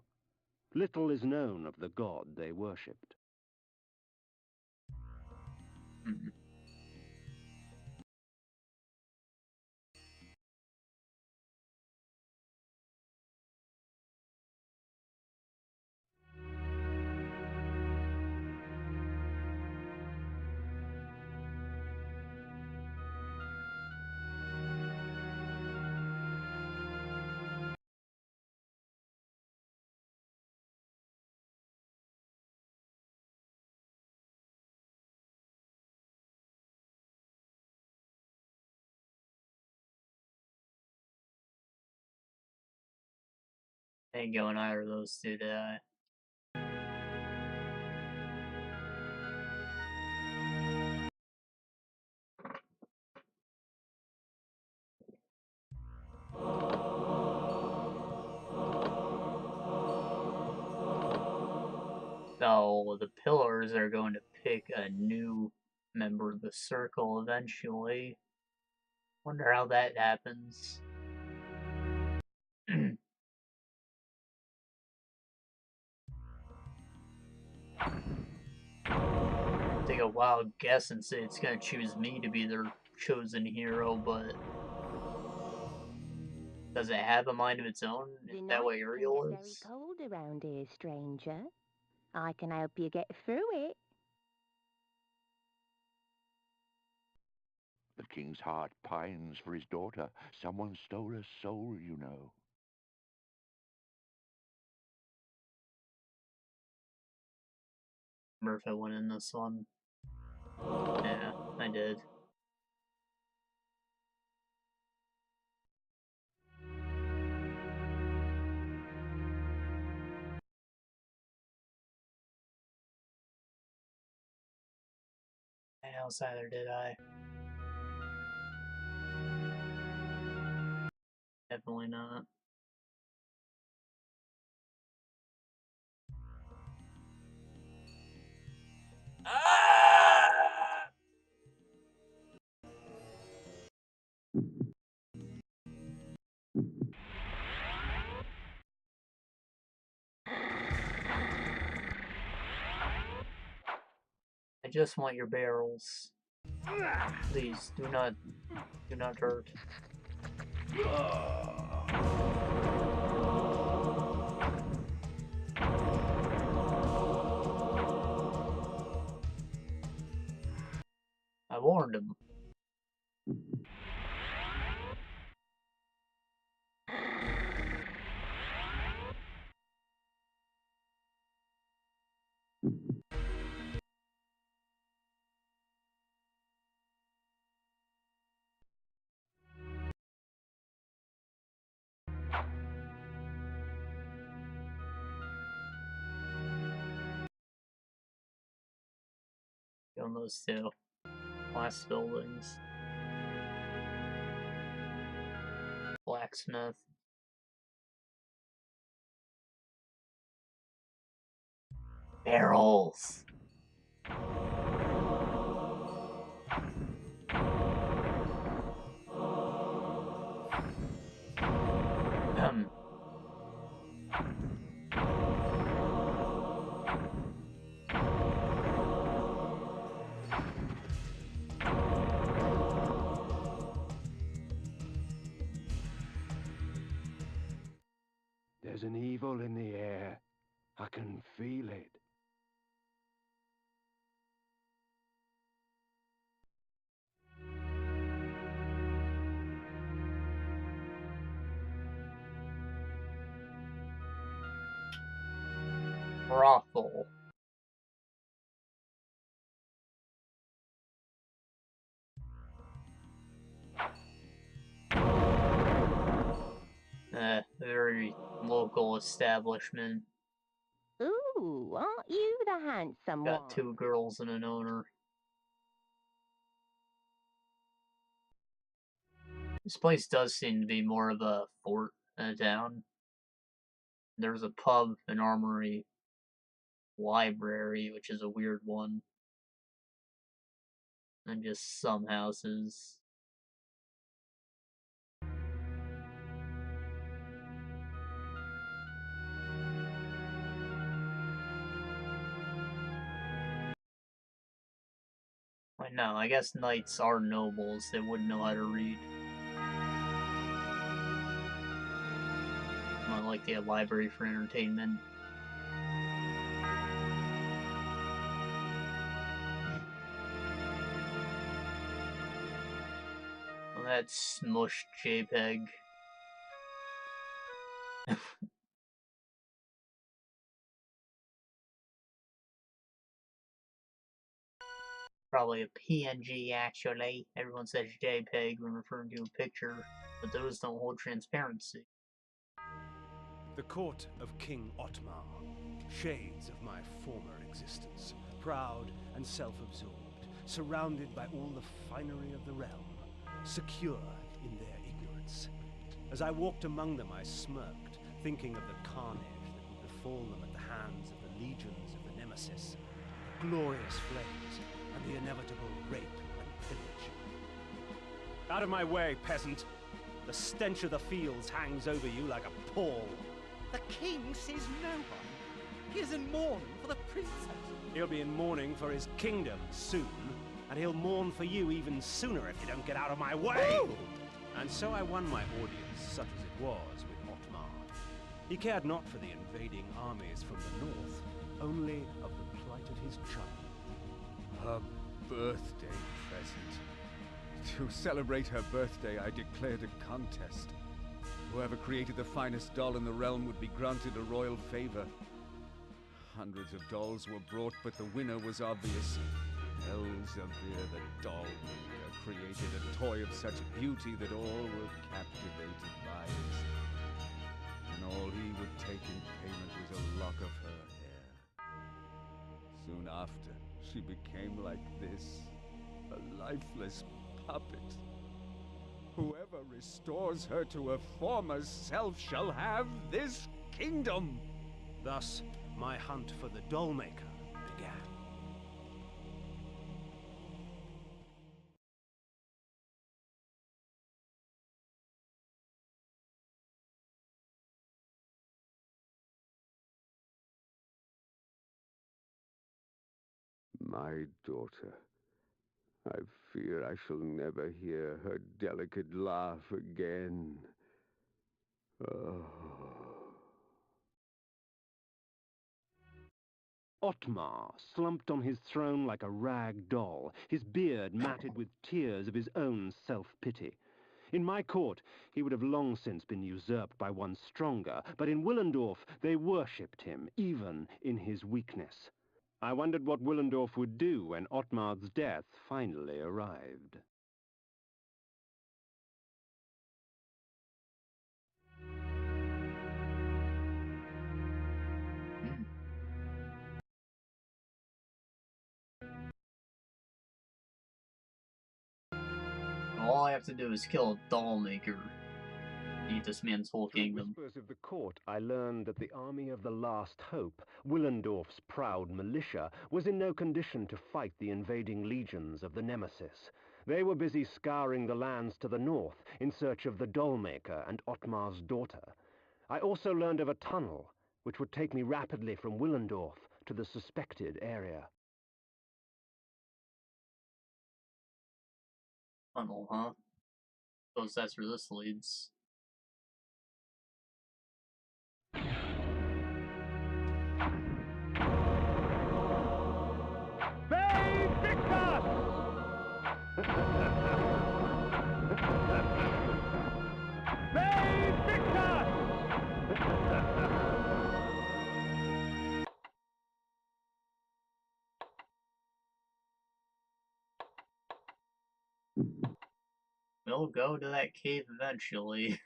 Little is known of the god they worshipped. Ain't going either of those two, did I? So the Pillars are going to pick a new member of the Circle eventually. Wonder how that happens. Take a wild guess and say it's gonna choose me to be their chosen hero, but does it have a mind of its own? Is that what Uriel is? Very cold around here, stranger. I can help you get through it. The king's heart pines for his daughter. Someone stole her soul, you know. Remember if I went in this one? Yeah, I did. Else either did I. Definitely not. just want your barrels. Please, do not hurt. I warned him. On those two last buildings. Blacksmith. Barrels. There's an evil in the air. I can feel it. Brothel. Very local establishment. Ooh, aren't you the handsome Got one? 2 girls and an owner. This place does seem to be more of a fort than a town. There's a pub, an armory, library, which is a weird one, and just some houses. I know, I guess knights are nobles, they wouldn't know how to read. Not like the library for entertainment. Well, that smushed JPEG. Probably a PNG, actually. Everyone says JPEG when referring to a picture, but those don't hold transparency. The court of King Otmar, shades of my former existence, proud and self-absorbed, surrounded by all the finery of the realm, secure in their ignorance. As I walked among them, I smirked, thinking of the carnage that would befall them at the hands of the legions of the Nemesis, the glorious flames, and the inevitable rape and pillage. Out of my way, peasant! The stench of the fields hangs over you like a pall. The king sees no one. He is in mourning for the princess. He'll be in mourning for his kingdom soon, and he'll mourn for you even sooner if you don't get out of my way! Ooh. And so I won my audience, such as it was, with Otmar. He cared not for the invading armies from the north, only of the plight of his child. Her birthday present. To celebrate her birthday, I declared a contest. Whoever created the finest doll in the realm would be granted a royal favor. Hundreds of dolls were brought, but the winner was obvious. Elzevir the doll maker created a toy of such beauty that all were captivated by it. And all he would take in payment was a lock of her hair. Soon after, she became like this, a lifeless puppet. Whoever restores her to her former self shall have this kingdom. Thus, my hunt for the doll maker began. My daughter. I fear I shall never hear her delicate laugh again. Oh. Otmar slumped on his throne like a rag doll, his beard matted with tears of his own self-pity. In my court, he would have long since been usurped by one stronger, but in Willendorf they worshipped him, even in his weakness. I wondered what Willendorf would do when Otmar's death finally arrived. All I have to do is kill a doll maker. Eat this man's whole kingdom. Through whispers of the court, I learned that the army of the Last Hope, Willendorf's proud militia, was in no condition to fight the invading legions of the Nemesis. They were busy scouring the lands to the north in search of the dollmaker and Otmar's daughter. I also learned of a tunnel, which would take me rapidly from Willendorf to the suspected area. Tunnel, huh? Suppose that's where this leads. We'll go to that cave eventually.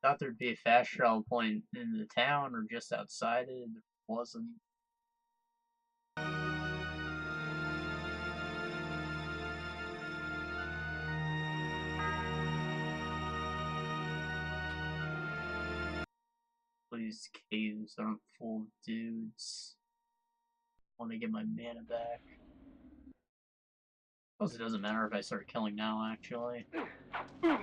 Thought there'd be a fast travel point in the town or just outside it. There wasn't. These caves aren't full of dudes. I want to get my mana back. Suppose it doesn't matter if I start killing now, actually. You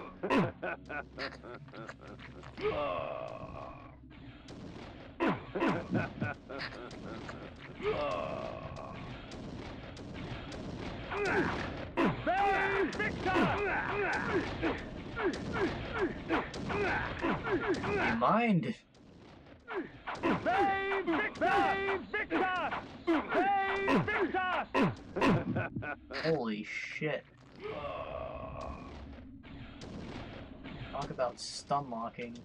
mind? Holy shit. Talk about stun locking.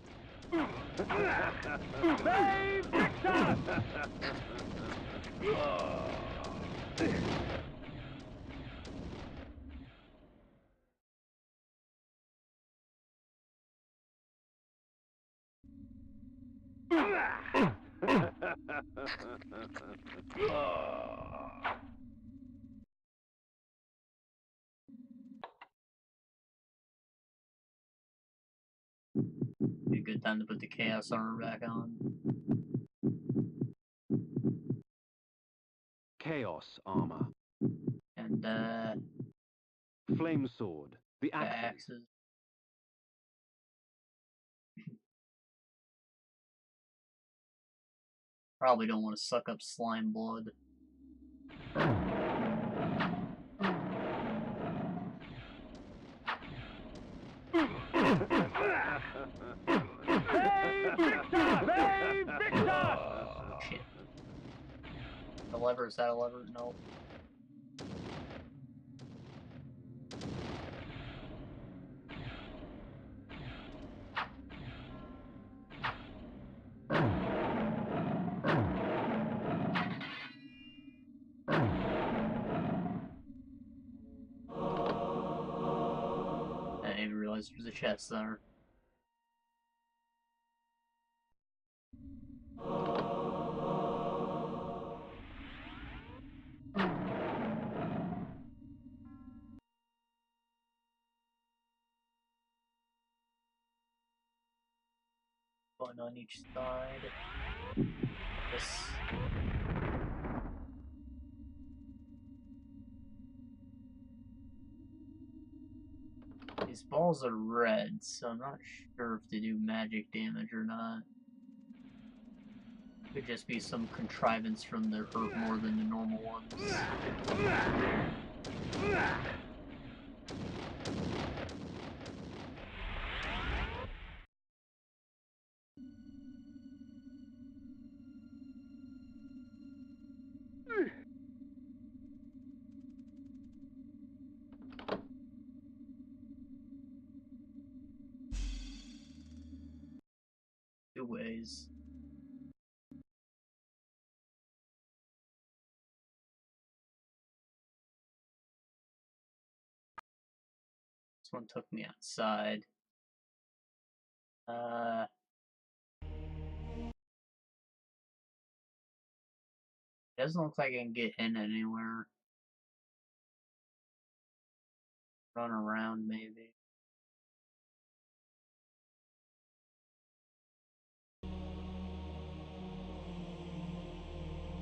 Be a good time to put the chaos armor back on. Chaos armor. And Flame sword. The axes. axes. Probably don't want to suck up slime blood. Shit. The lever, is that a lever? Nope. I didn't even realize there was a chest there. One on each side. This. These balls are red, so I'm not sure if they do magic damage or not. Could just be some contrivance from the hurt more than the normal ones. Two ways. This one took me outside. Doesn't look like I can get in anywhere. Run around, maybe.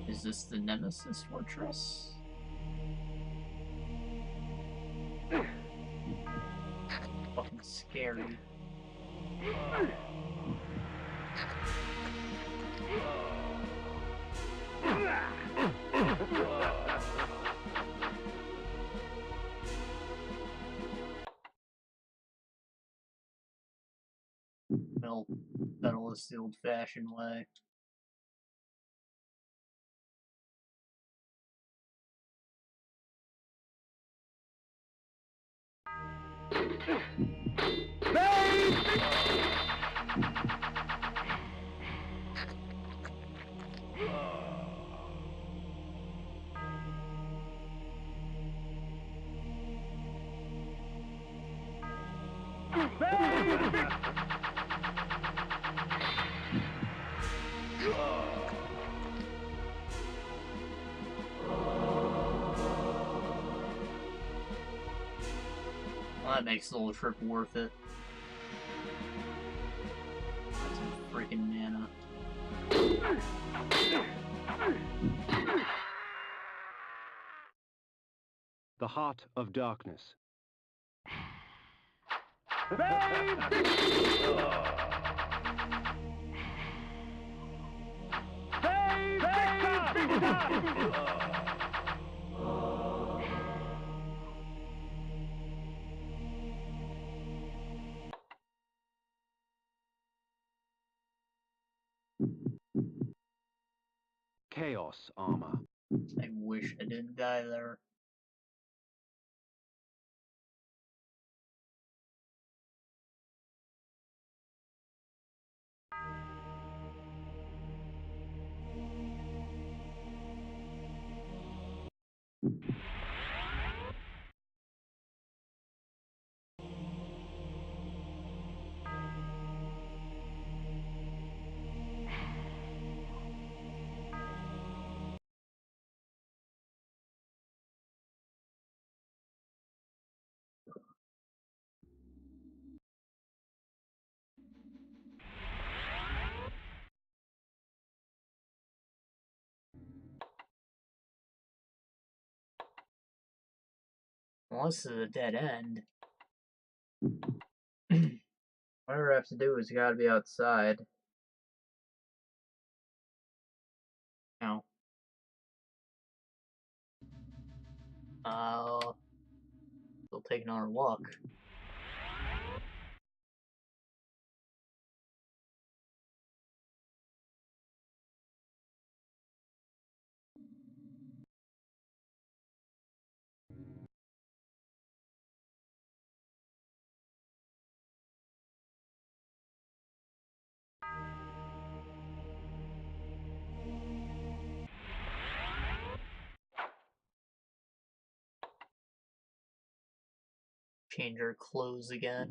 Is this the Nemesis Fortress? Fucking scary. Well, settle is the old-fashioned way. Well, that makes the whole trip worth it. That's some freaking mana. The Heart of Darkness. Chaos armor. I wish I didn't die there. Well, this is a dead end. Whatever I have to do is gotta be outside. Now. Still taking another walk. Change our clothes again.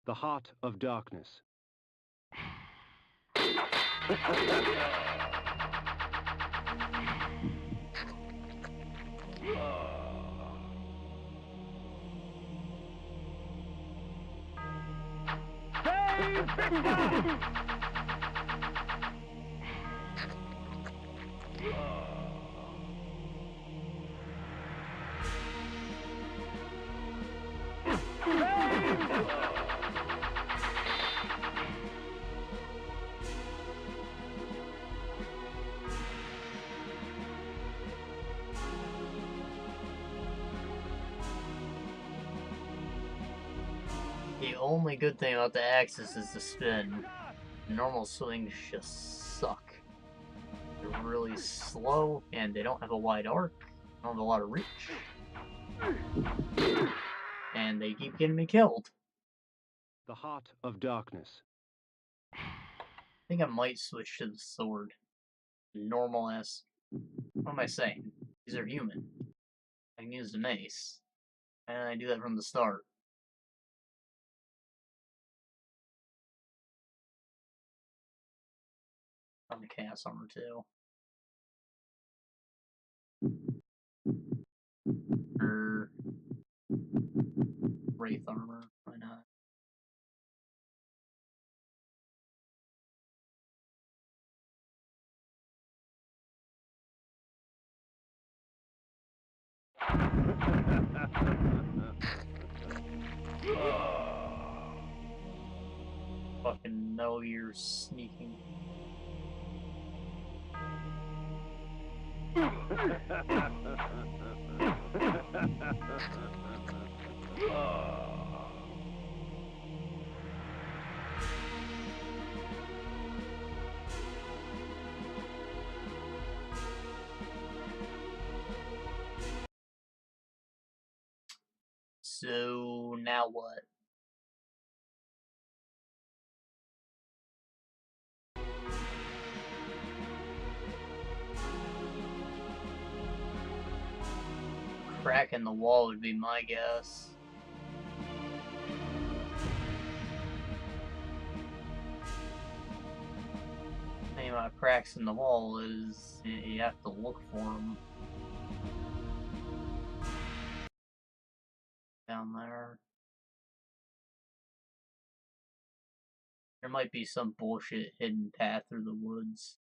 The Heart of Darkness. The only good thing about the axis is the spin. Normal swings just suck. They're really slow, and they don't have a wide arc. They don't have a lot of reach. And they keep getting me killed. The Heart of Darkness. I think I might switch to the sword. Normal ass. What am I saying? These are human. I can use the mace. And I do that from the start. On the chaos armor too. Or wraith armor, why not? Fucking know you're sneaking. So now what? Crack in the wall would be my guess. The thing about cracks in the wall is you have to look for them. Down there. There might be some bullshit hidden path through the woods.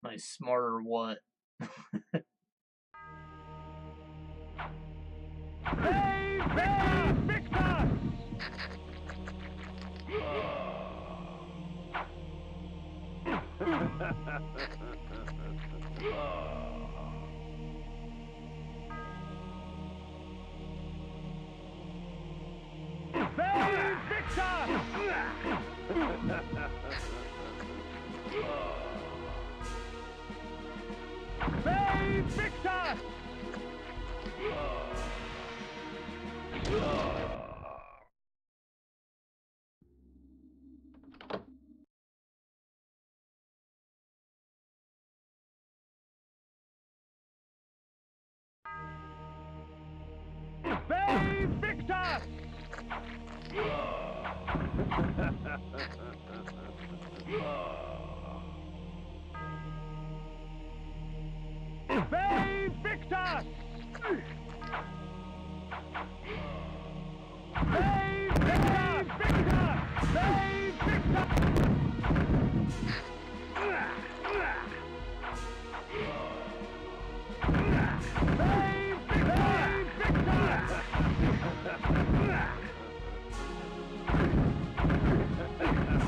Am I smart or what?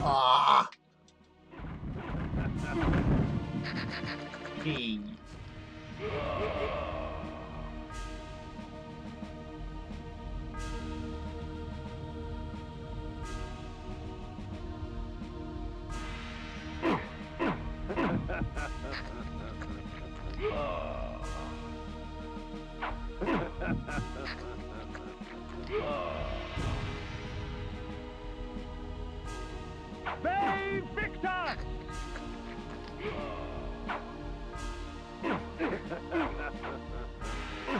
Ah! Gee.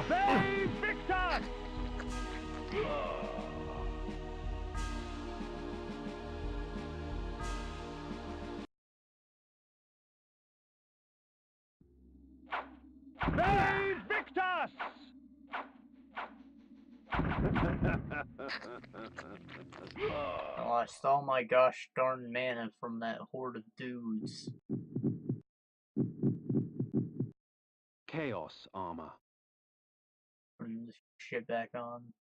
They Victor! They Victus! I lost all my gosh darn mana from that horde of dudes. Chaos armor. Putting this shit back on.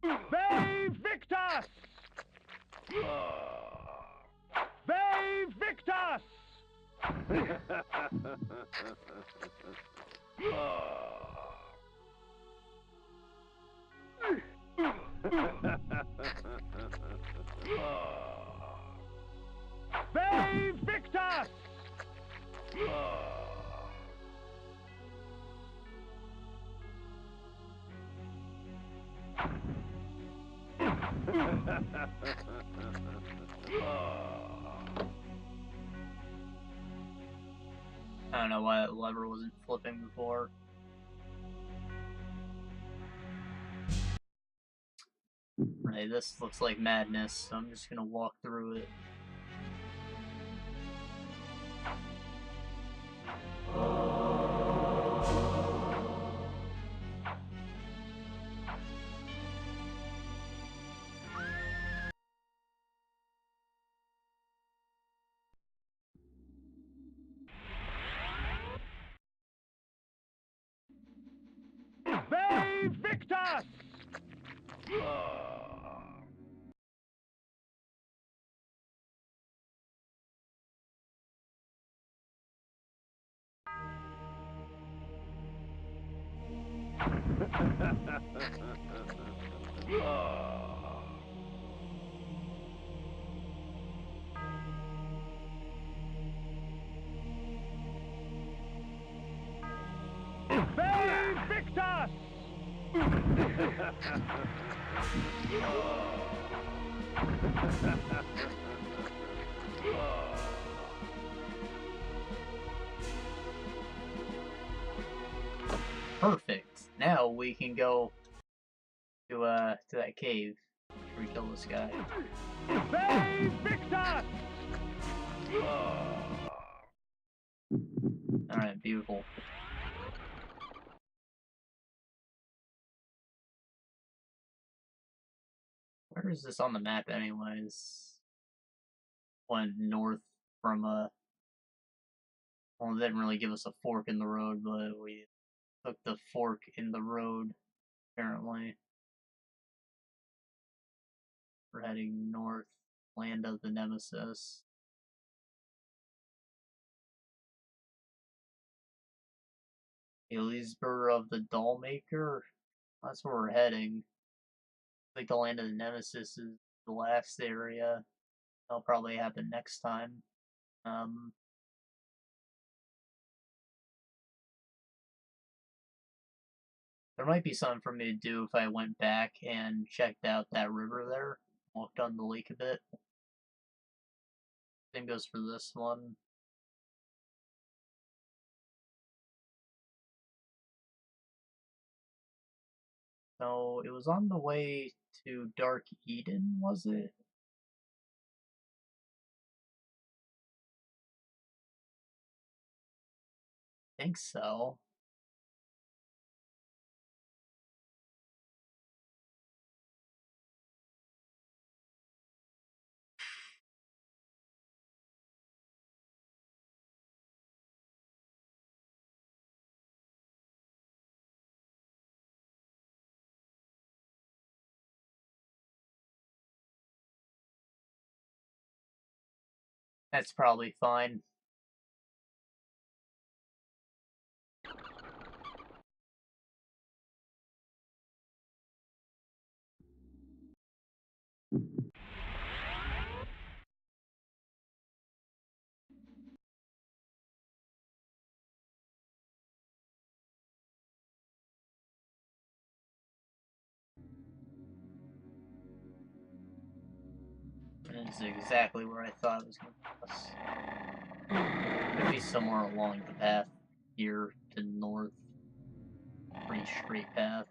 They Victus! They Victus! They Victus! I don't know why that lever wasn't flipping before. Right, this looks like madness, so I'm just gonna walk through it. They Victus! They Victus! Perfect. Now we can go to that cave. Should we kill this guy? They Victus! Alright, beautiful. Where is this on the map anyways? Went north from well, it didn't really give us a fork in the road, but we took the fork in the road, apparently. We're heading north, land of the Nemesis. Elizabeth of the Dollmaker? That's where we're heading. I think the land of the Nemesis is the last area. That'll probably happen next time. There might be something for me to do if I went back and checked out that river there. Walked on the lake a bit. Same goes for this one. So, it was on the way to Dark Eden, was it? I think so. That's probably fine. This is exactly where I thought it was going to pass. Could be somewhere along the path here to the north. Pretty straight path.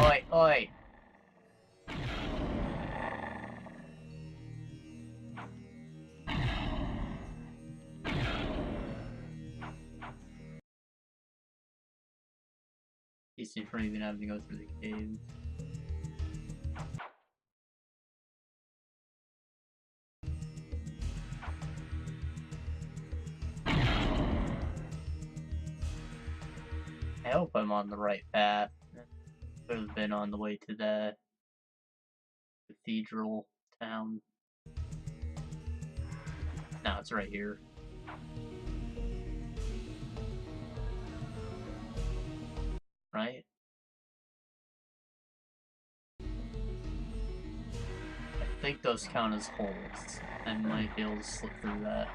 Oi, oi! These things don't even have to go through the cave. I hope I'm on the right path. Could have been on the way to the cathedral town. No, it's right here. Right? I think those count as holes. I might be able to slip through that.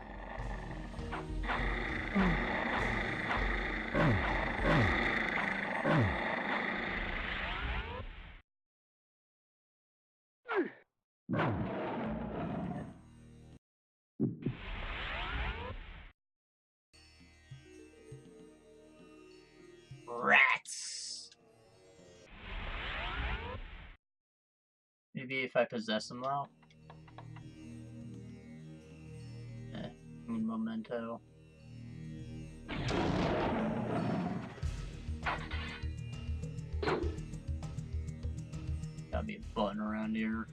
Rats! Maybe if I possess them though? Un momento. Gotta be a button around here.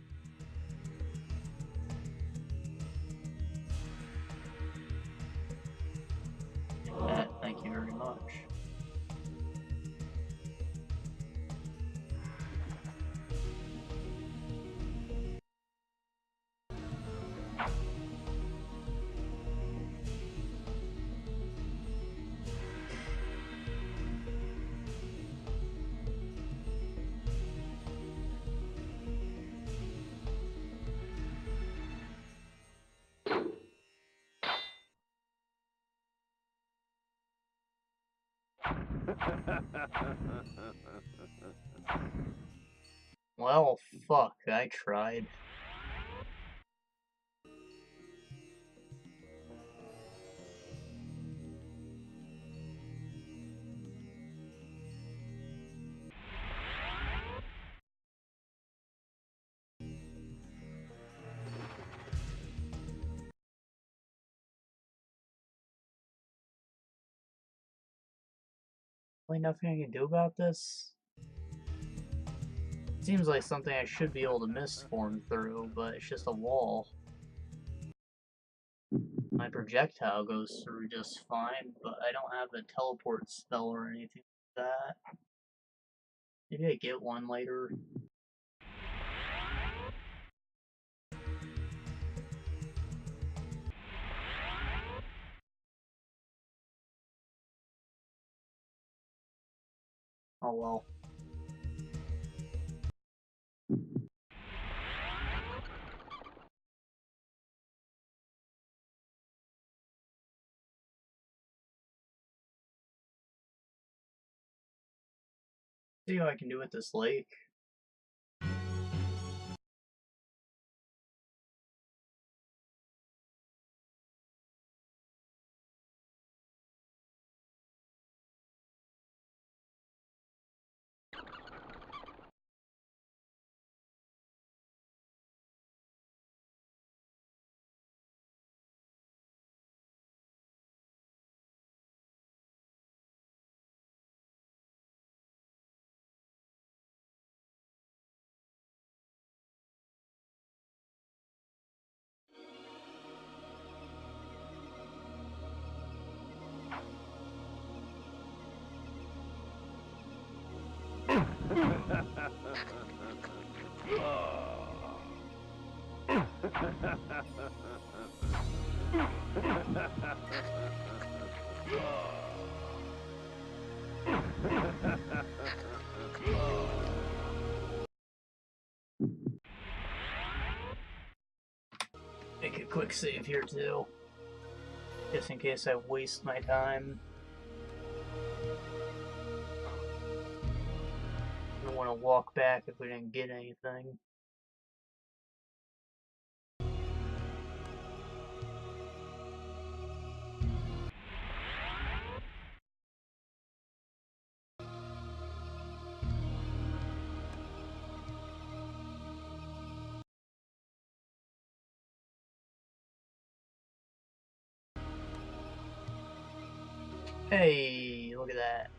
That, thank you very much. Well, fuck, I tried. Really nothing I can do about this? Seems like something I should be able to misform through, but it's just a wall. My projectile goes through just fine, but I don't have a teleport spell or anything like that. Maybe I get one later. Oh well. See what I can do with this lake. Make a quick save here too, just in case I waste my time. I don't want to walk back if we didn't get anything. Hey, look at that.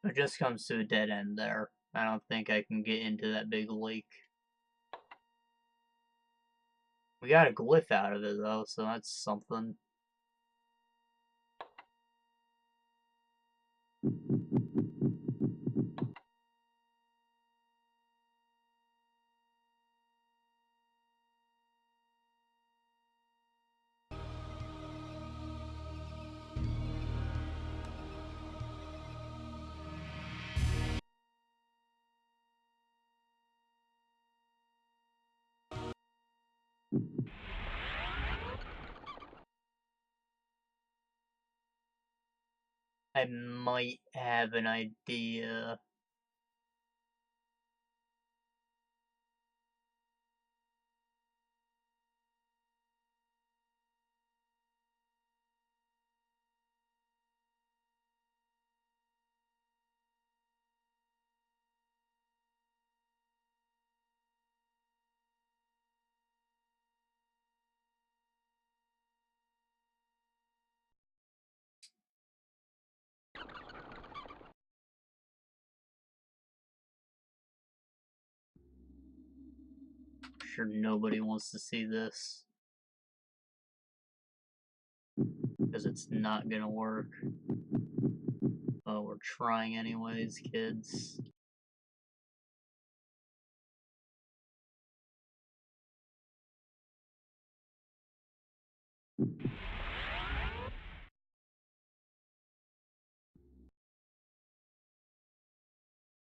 It just comes to a dead end there. I don't think I can get into that big lake. We got a glyph out of it though, so that's something. I might have an idea. I'm sure nobody wants to see this. Because it's not gonna work. Oh, we're trying anyways, kids.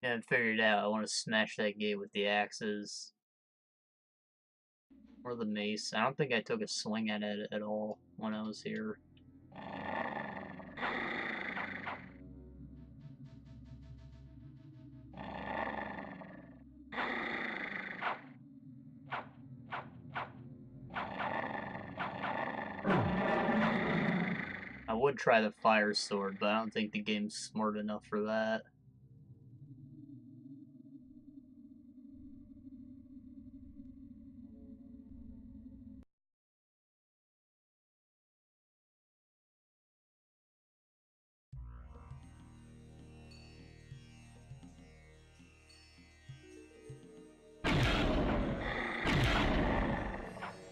Yeah, I figured out I want to smash that gate with the axes. Or the mace. I don't think I took a swing at it at all when I was here. I would try the fire sword, but I don't think the game's smart enough for that.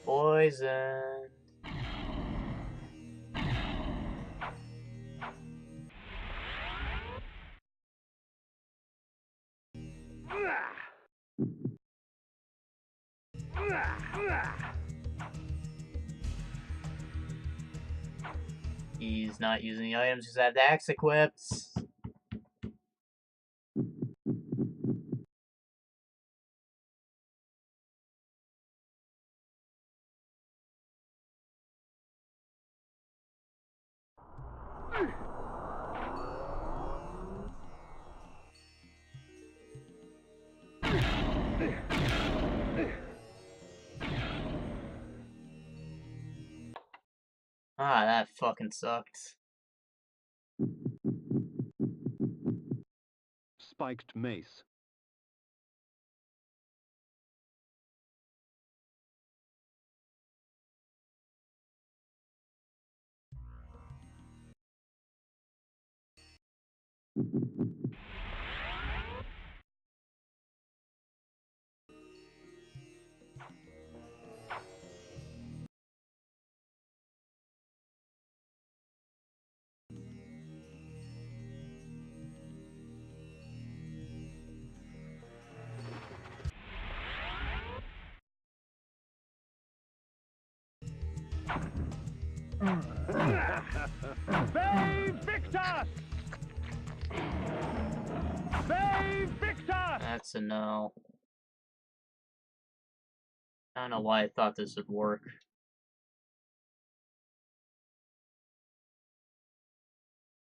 Poison. He's not using the items, he's had the axe equipped. Ah, that fucking sucked. Spiked mace. Victus! Victus! That's a no. I don't know why I thought this would work.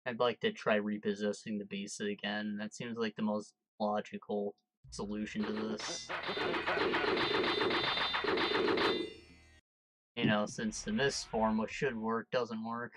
I'd like to try repossessing the beast again. That seems like the most logical solution to this. You know, since the mist form, what should work, doesn't work.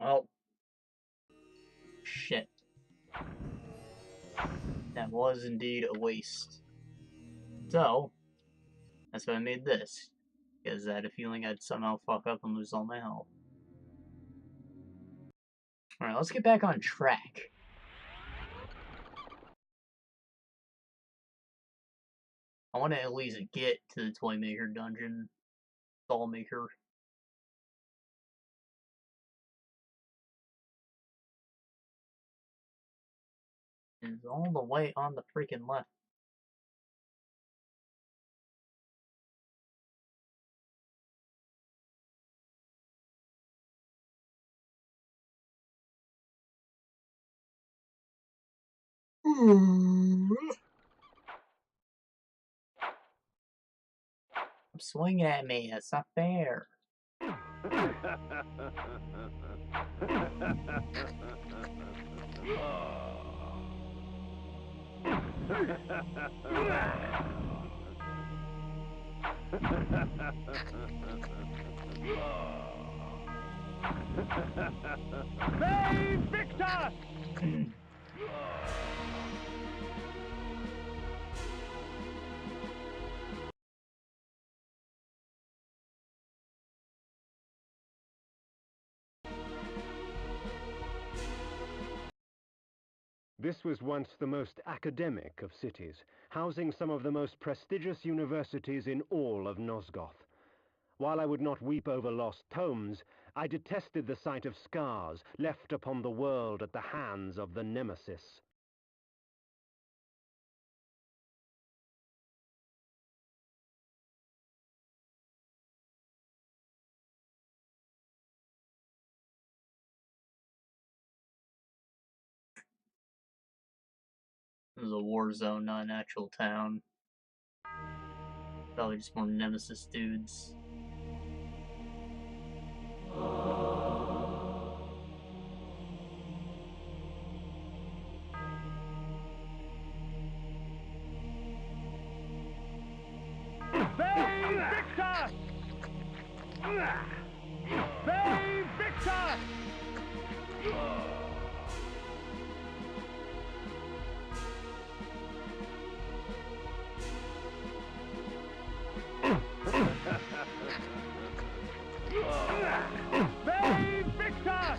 Well, shit. That was indeed a waste. So, that's why I made this. Because I had a feeling I'd somehow fuck up and lose all my health. Alright, let's get back on track. I want to at least get to the Toy Maker dungeon. Doll Maker. It's all the way on the freaking left. Swing at me, it's not fair. Save Victus! This was once the most academic of cities, housing some of the most prestigious universities in all of Nosgoth. While I would not weep over lost tomes, I detested the sight of scars left upon the world at the hands of the Nemesis. This is a war zone, not an actual town. Probably just more Nemesis dudes. Save Victor! Save Victor!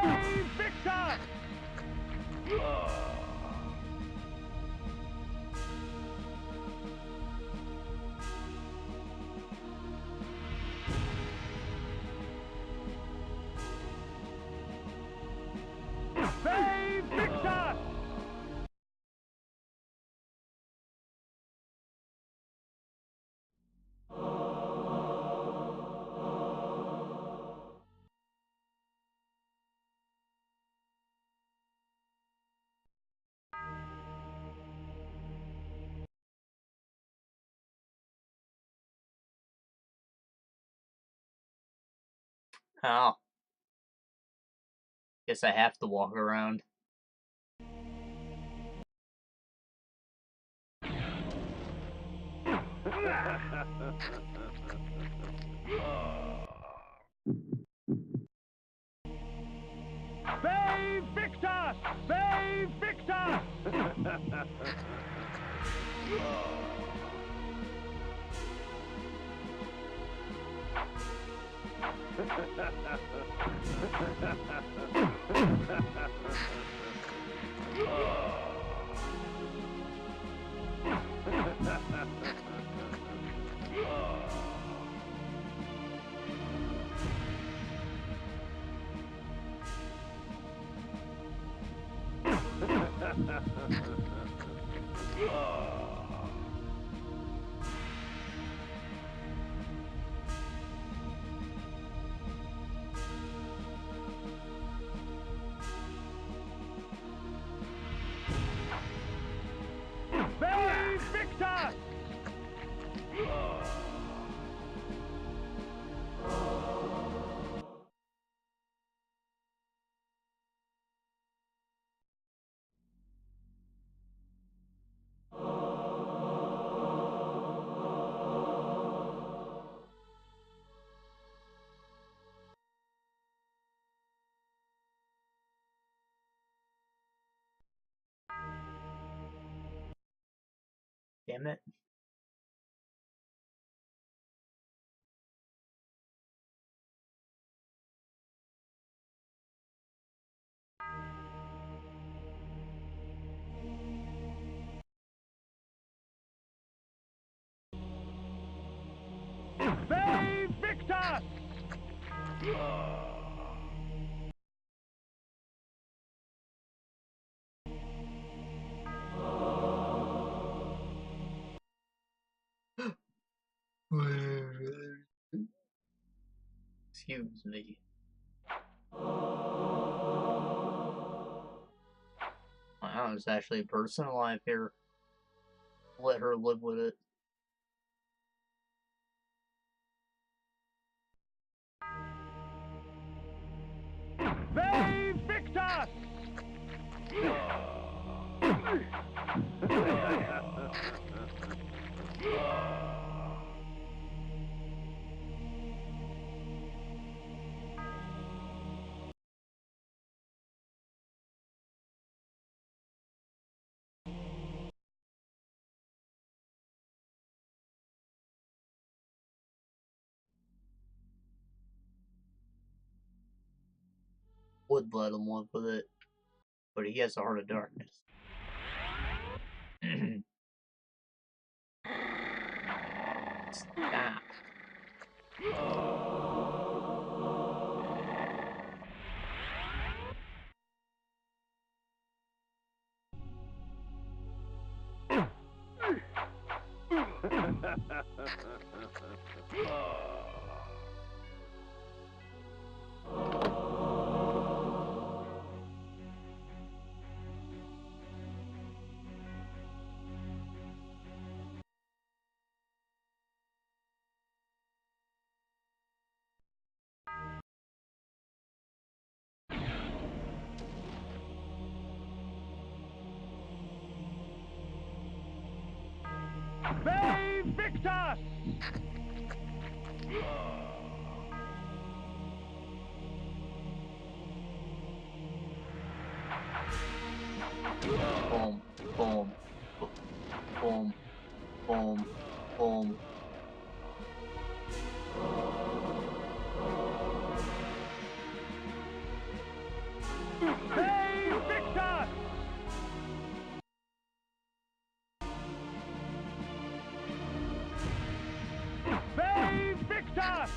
Save Victor! Save Victor! Oh. Guess I have to walk around. Save Victor! Save Victor! Save Victor! Damn it. Save Victor! Excuse me. Wow, there's actually a person alive here. Let her live with it. Save Victor! Would let him live with it. But he has a heart of darkness. Stop. They Victus! Boom, boom, boom, boom, boom. They Victus! They Victus!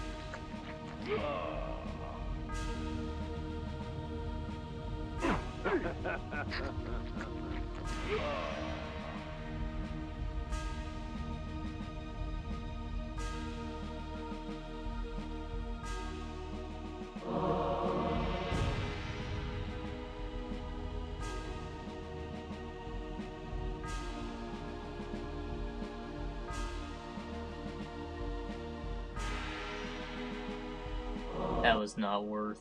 That was not worth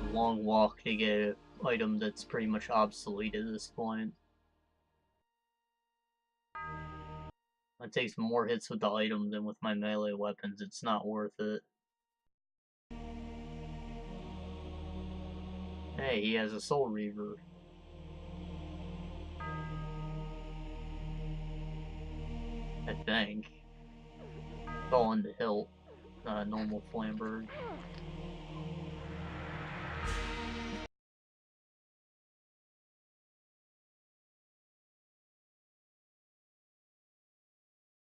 a long walk to get an item that's pretty much obsolete at this point. It takes more hits with the item than with my melee weapons. It's not worth it. Hey, he has a Soul Reaver. I think. It's all in the hilt, not a normal Flamberg.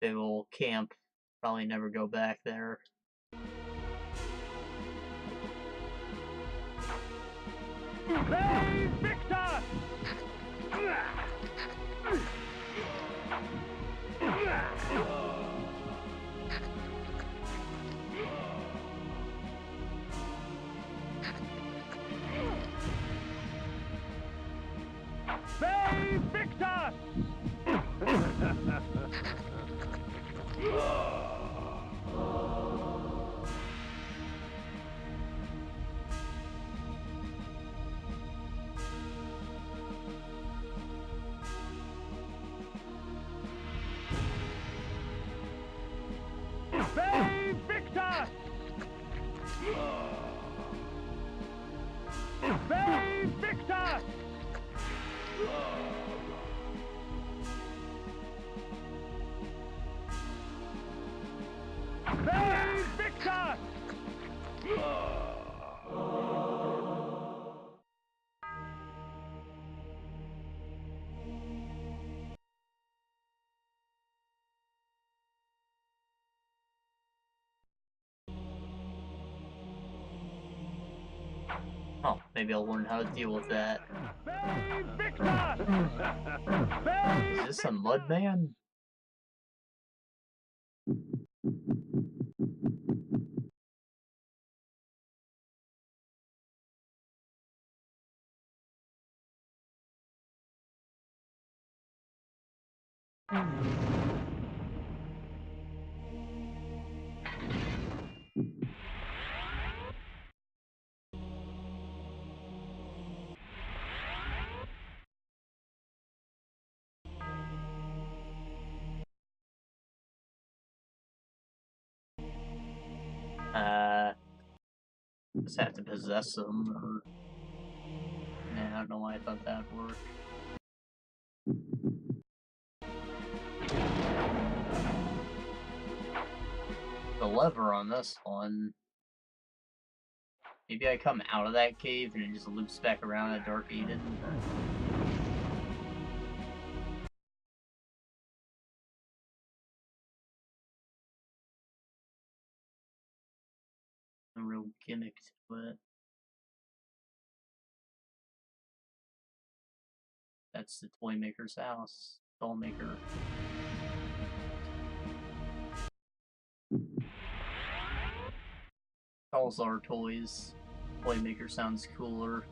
Big ol' camp. Probably never go back there. They Victus! They Victus! They Victus! They Victus! They Victus! Oh, maybe I'll learn how to deal with that. They Victus! Is this a Mudman? Just have to possess them, or... Nah, I don't know why I thought that would work. The lever on this one... Maybe I come out of that cave and it just loops back around at Dark Eden. A real gimmick to it. That's the toy maker's house. Doll maker. Dolls are toys. Toy maker sounds cooler.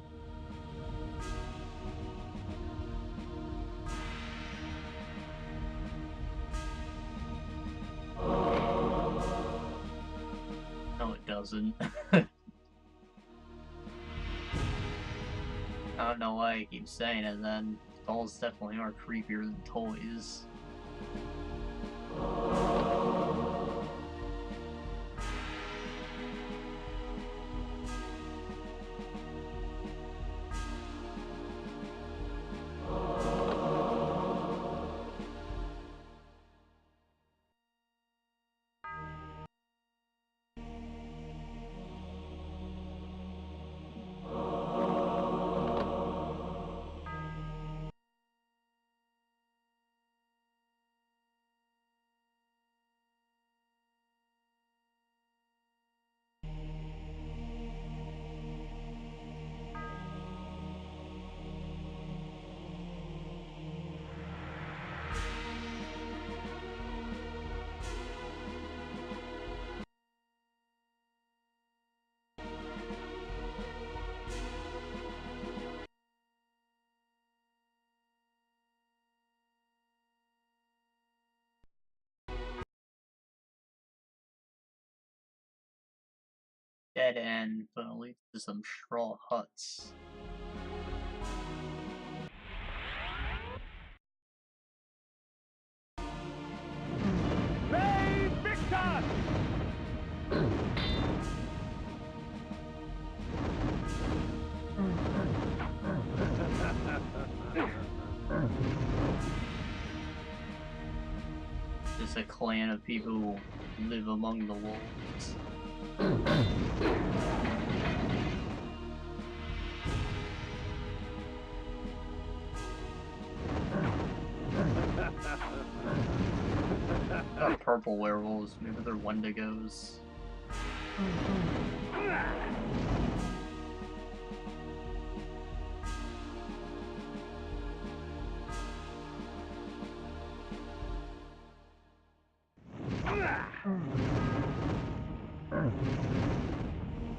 No, it doesn't. I don't know why I keep saying it then. Dolls definitely are creepier than toys. Dead end, but it leads to some straw huts. Hey, Victor! Just a clan of people who live among the wolves. Purple werewolves, maybe they're Wendigos.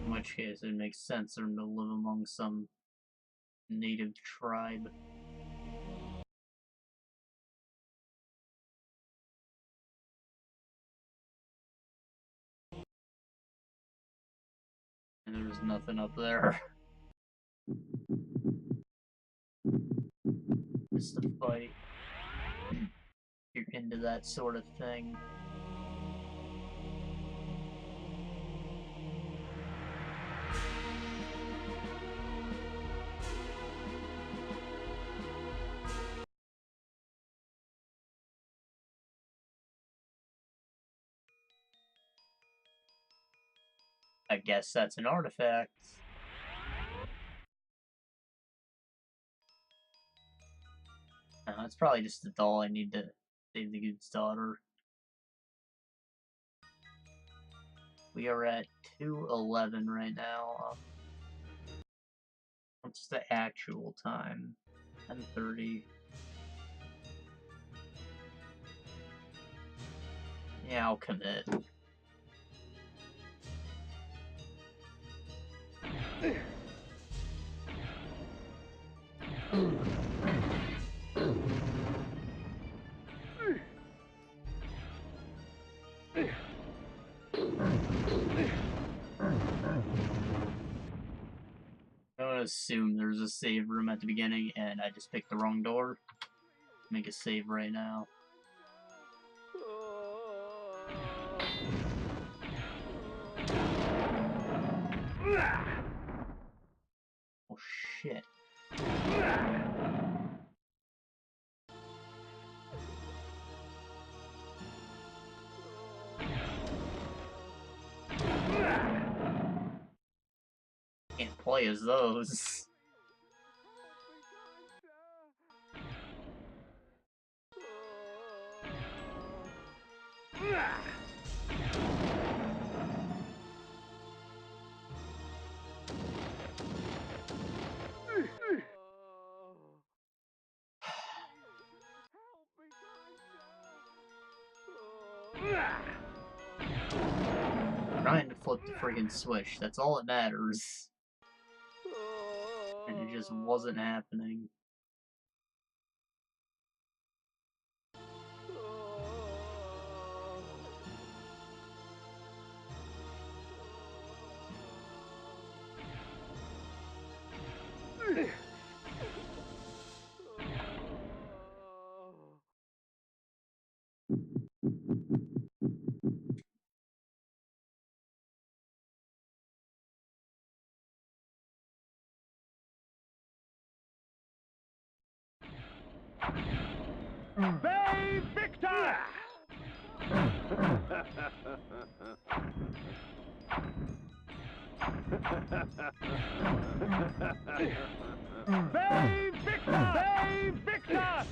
In which case, it makes sense for them to live among some native tribe. And there's nothing up there. Just a fight. You're into that sort of thing. I guess that's an artifact. It's probably just a doll I need to save the good's daughter. We are at 2:11 right now. What's the actual time? 10:30. Yeah, I'll commit. I'm gonna assume there's a save room at the beginning and I just picked the wrong door. Make a save right now. Oh shit. Can't play as those. Trying to flip the friggin' switch, that's all that matters. And it just wasn't happening. Bay Victor! Bay Victor! Bay Victor!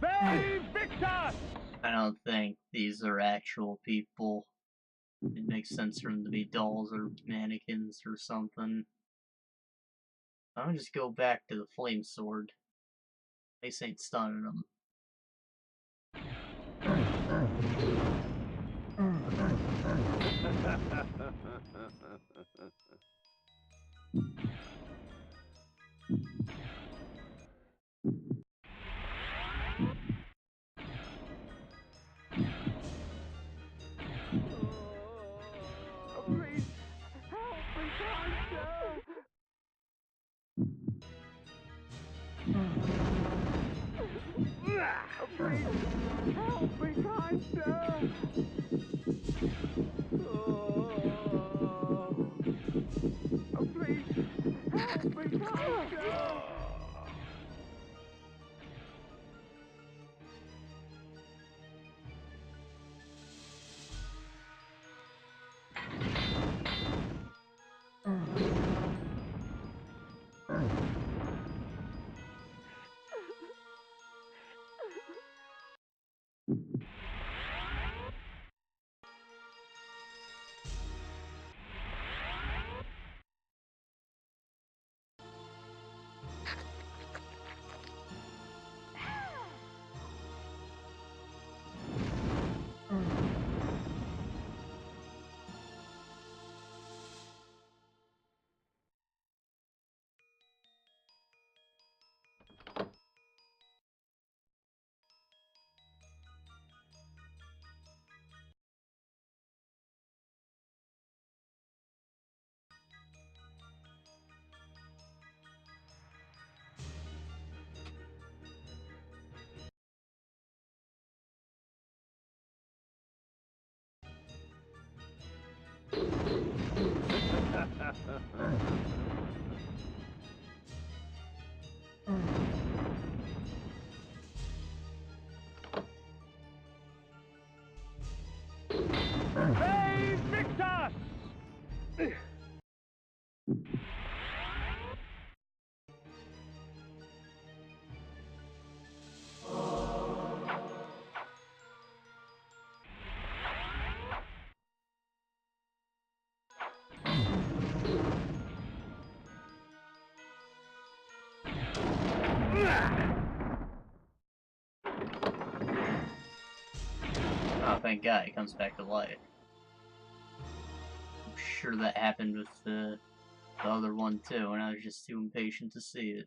Bay Victor! I don't think these are actual people. It makes sense for them to be dolls or mannequins or something. I'll just go back to the flame sword. This ain't stunning them. Please, help me, kind sir! Please, help me, kind sir! Please, help me, kind sir! Bay Victor! Oh, thank God, it comes back to life. I'm sure that happened with the other one too, and I was just too impatient to see it.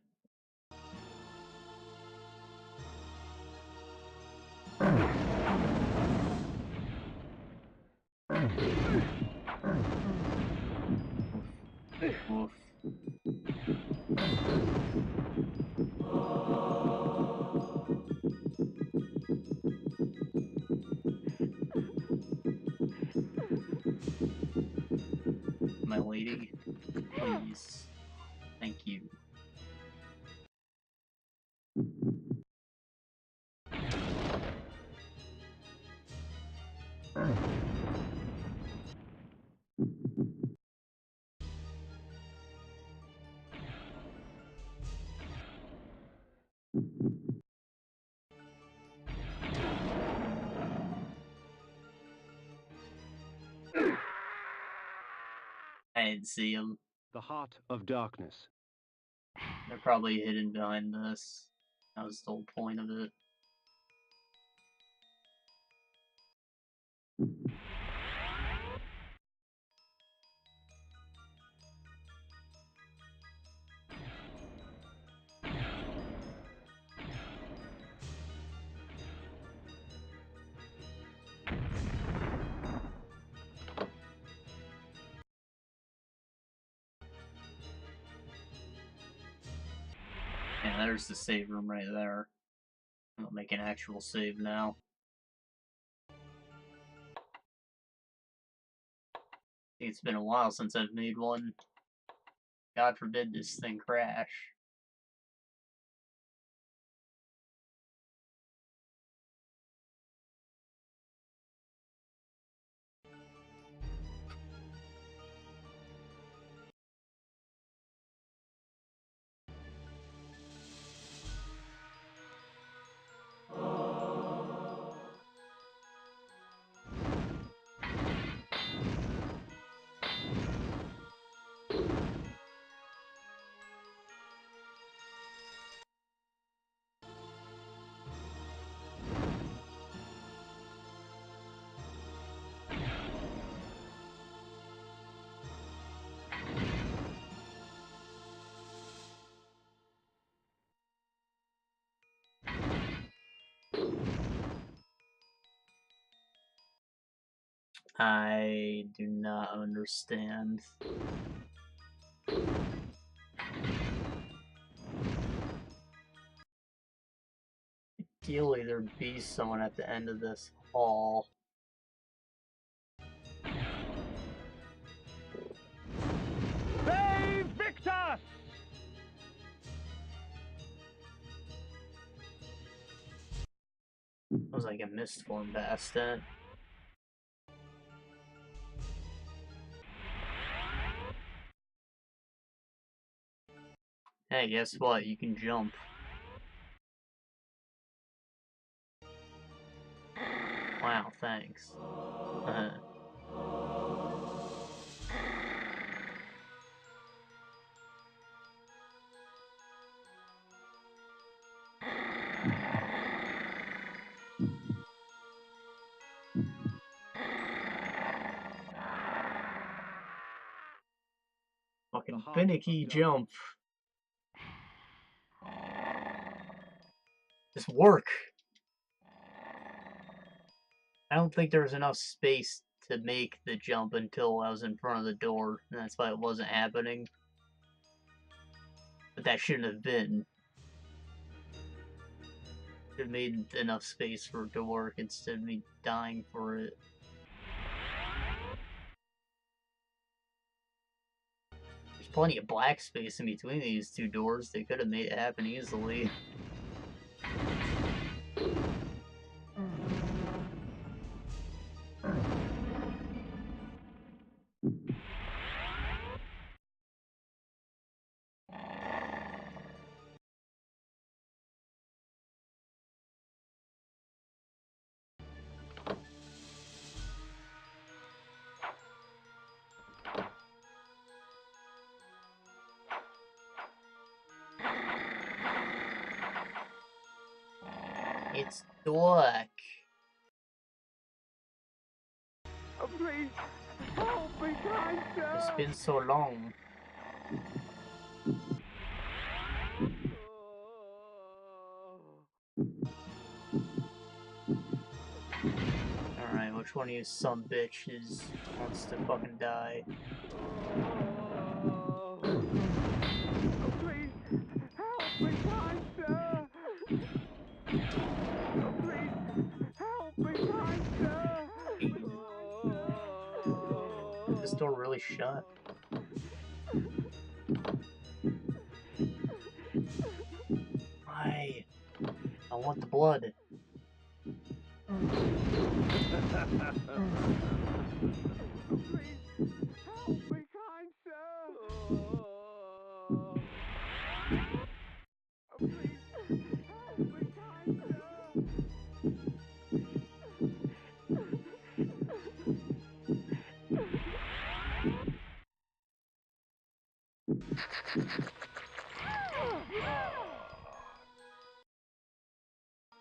Oof. My lady, please. Thank you. I didn't see him. The Heart of Darkness. They're probably hidden behind this. That was the whole point of it. Yeah, there's the save room right there. I'll make an actual save now. It's been a while since I've made one. God forbid this thing crash. I do not understand. Ideally, there'd be someone at the end of this hall. Save Victus! It was like a mist form bastard. Hey, guess what? You can jump. Wow, thanks. Fucking finicky jump. Just work. I don't think there was enough space to make the jump until I was in front of the door, and that's why it wasn't happening. But that shouldn't have been. It made enough space for it to work instead of me dying for it. There's plenty of black space in between these two doors. They could have made it happen easily. It's dark. Oh, please, help me, kind sir! It's been so long. Alright, which one of you some bitches wants to fucking die? Please, help me, kind sir! Please, help me, kind sir! Is this door really shut? Why? I want the blood.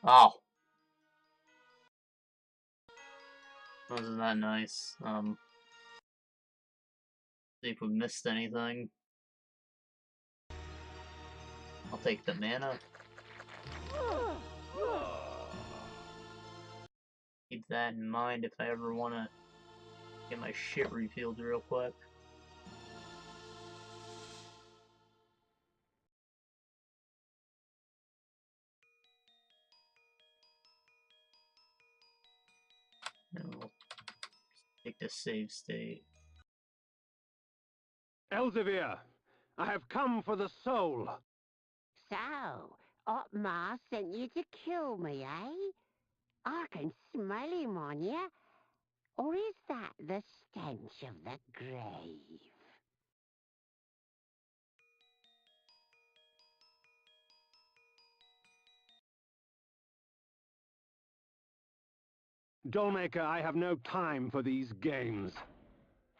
Oh. Wasn't that nice? See if we missed anything. I'll take the mana. Keep that in mind if I ever want to get my shit refilled real quick. No. Take the save state. Elzevir, I have come for the soul. So, Otmar sent you to kill me, eh? I can smell him on you. Or is that the stench of the grave? Dollmaker, I have no time for these games.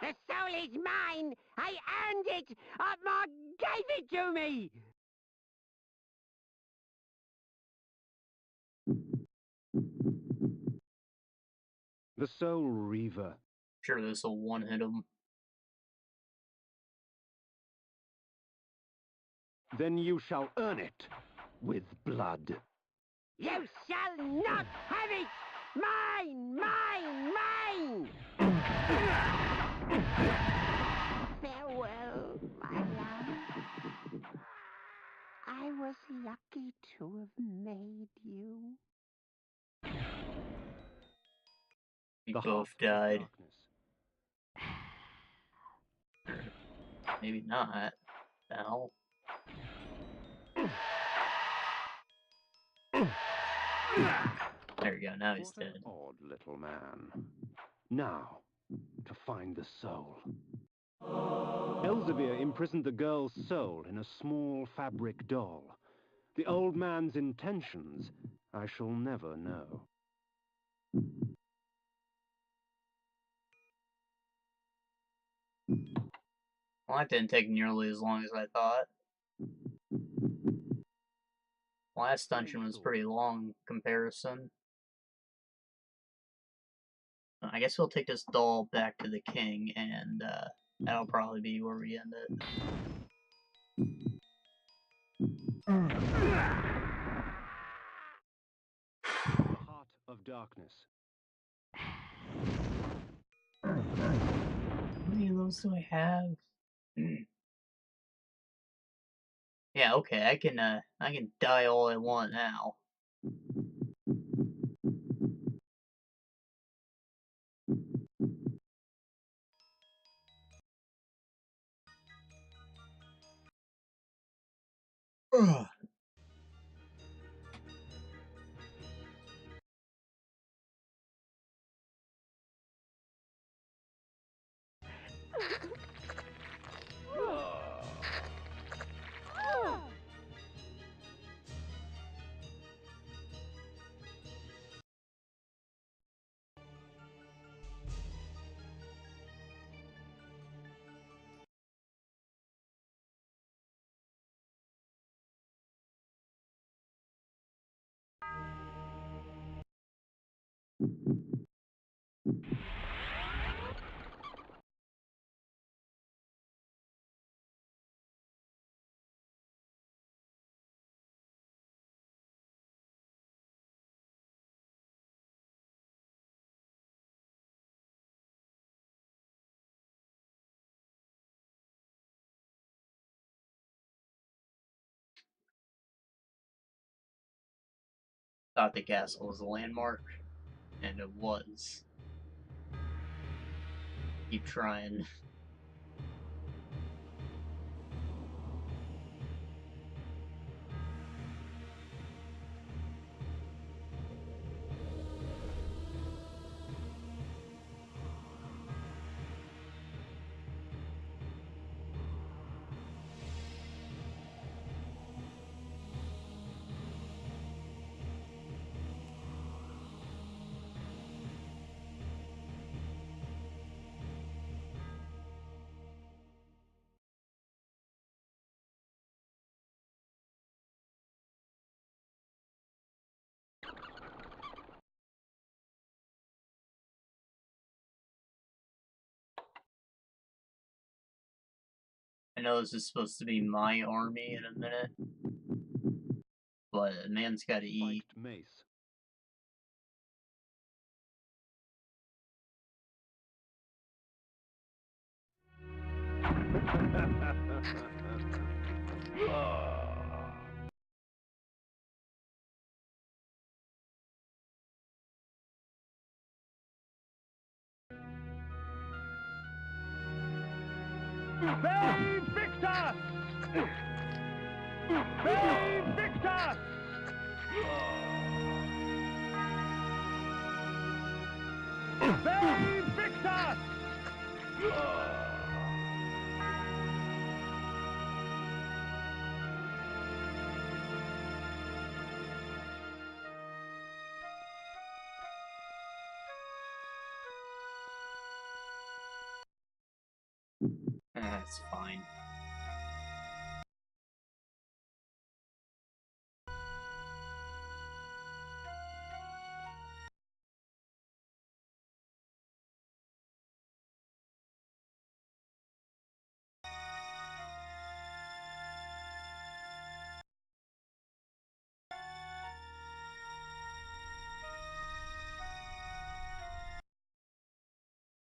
The soul is mine! I earned it! Otmar gave it to me! The Soul Reaver. Sure, this will one-hit him. Then you shall earn it with blood. You shall not have it! Mine! Mine! Mine! Farewell, my love. I was lucky to have made you. We both died. Maybe not. The hell? There we go, now he's dead. Odd little man. Now, to find the soul. Elzevir imprisoned the girl's soul in a small fabric doll. The old man's intentions I shall never know. Well, that didn't take nearly as long as I thought. Last dungeon was pretty long in comparison. I guess we'll take this doll back to the king, and that'll probably be where we end it. Heart of darkness. How many of those do I have? Yeah, okay, I can die all I want now. Ugh. Thought the castle was a landmark, and it was. Keep trying. I know this is supposed to be my army in a minute, but a man's gotta eat. Mace. Babe Victor! Babe Victor! Babe Victor! That's fine.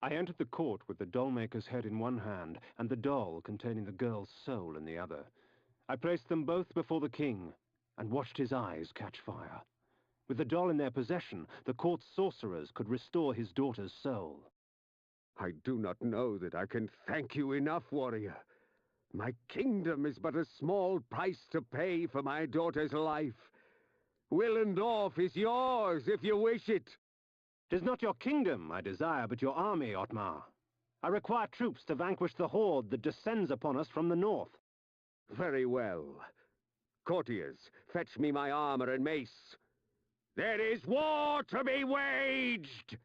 I entered the court with the doll-maker's head in one hand and the doll containing the girl's soul in the other. I placed them both before the king and watched his eyes catch fire. With the doll in their possession, the court's sorcerers could restore his daughter's soul. I do not know that I can thank you enough, warrior. My kingdom is but a small price to pay for my daughter's life. Willendorf is yours, if you wish it. 'Tis not your kingdom I desire, but your army, Otmar. I require troops to vanquish the horde that descends upon us from the north. Very well. Courtiers, fetch me my armor and mace. There is war to be waged!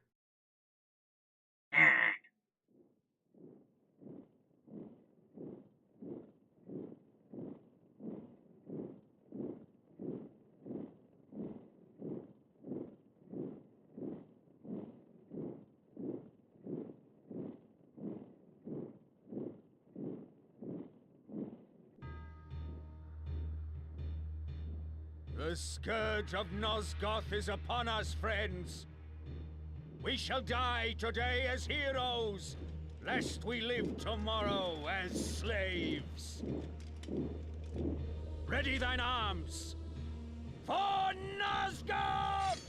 The scourge of Nosgoth is upon us, friends. We shall die today as heroes, lest we live tomorrow as slaves. Ready thine arms for Nosgoth!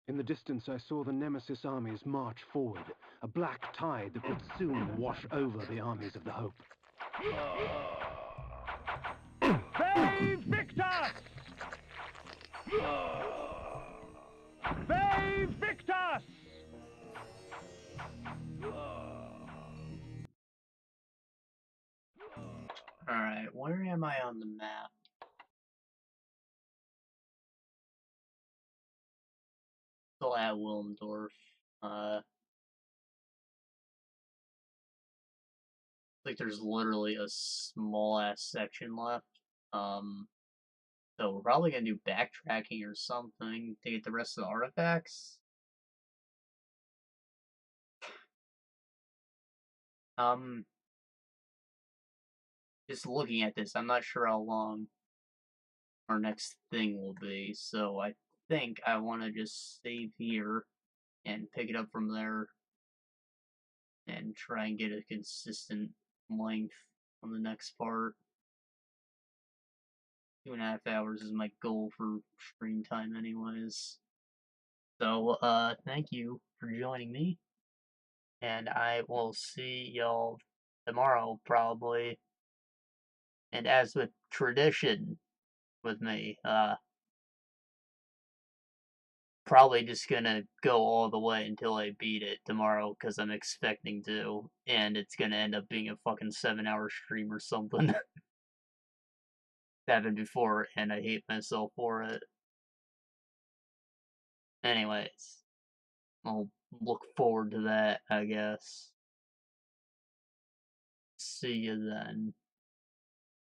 In the distance I saw the Nemesis armies march forward, a black tide that would soon wash over the armies of the Hope. Save Victus! Save Victus! Alright, where am I on the map? Still at Willendorf. Like there's literally a small ass section left. So we're probably gonna do backtracking or something to get the rest of the artifacts. Just looking at this, I'm not sure how long our next thing will be, so I think I want to just save here and pick it up from there and try and get a consistent length on the next part. 2.5 hours is my goal for stream time anyways. So, thank you for joining me, and I will see y'all tomorrow, probably. And as with tradition with me, probably just gonna go all the way until I beat it tomorrow, because I'm expecting to, and it's gonna end up being a fucking 7-hour stream or something. It's happened before, and I hate myself for it. Anyways, I'll look forward to that, I guess. See you then.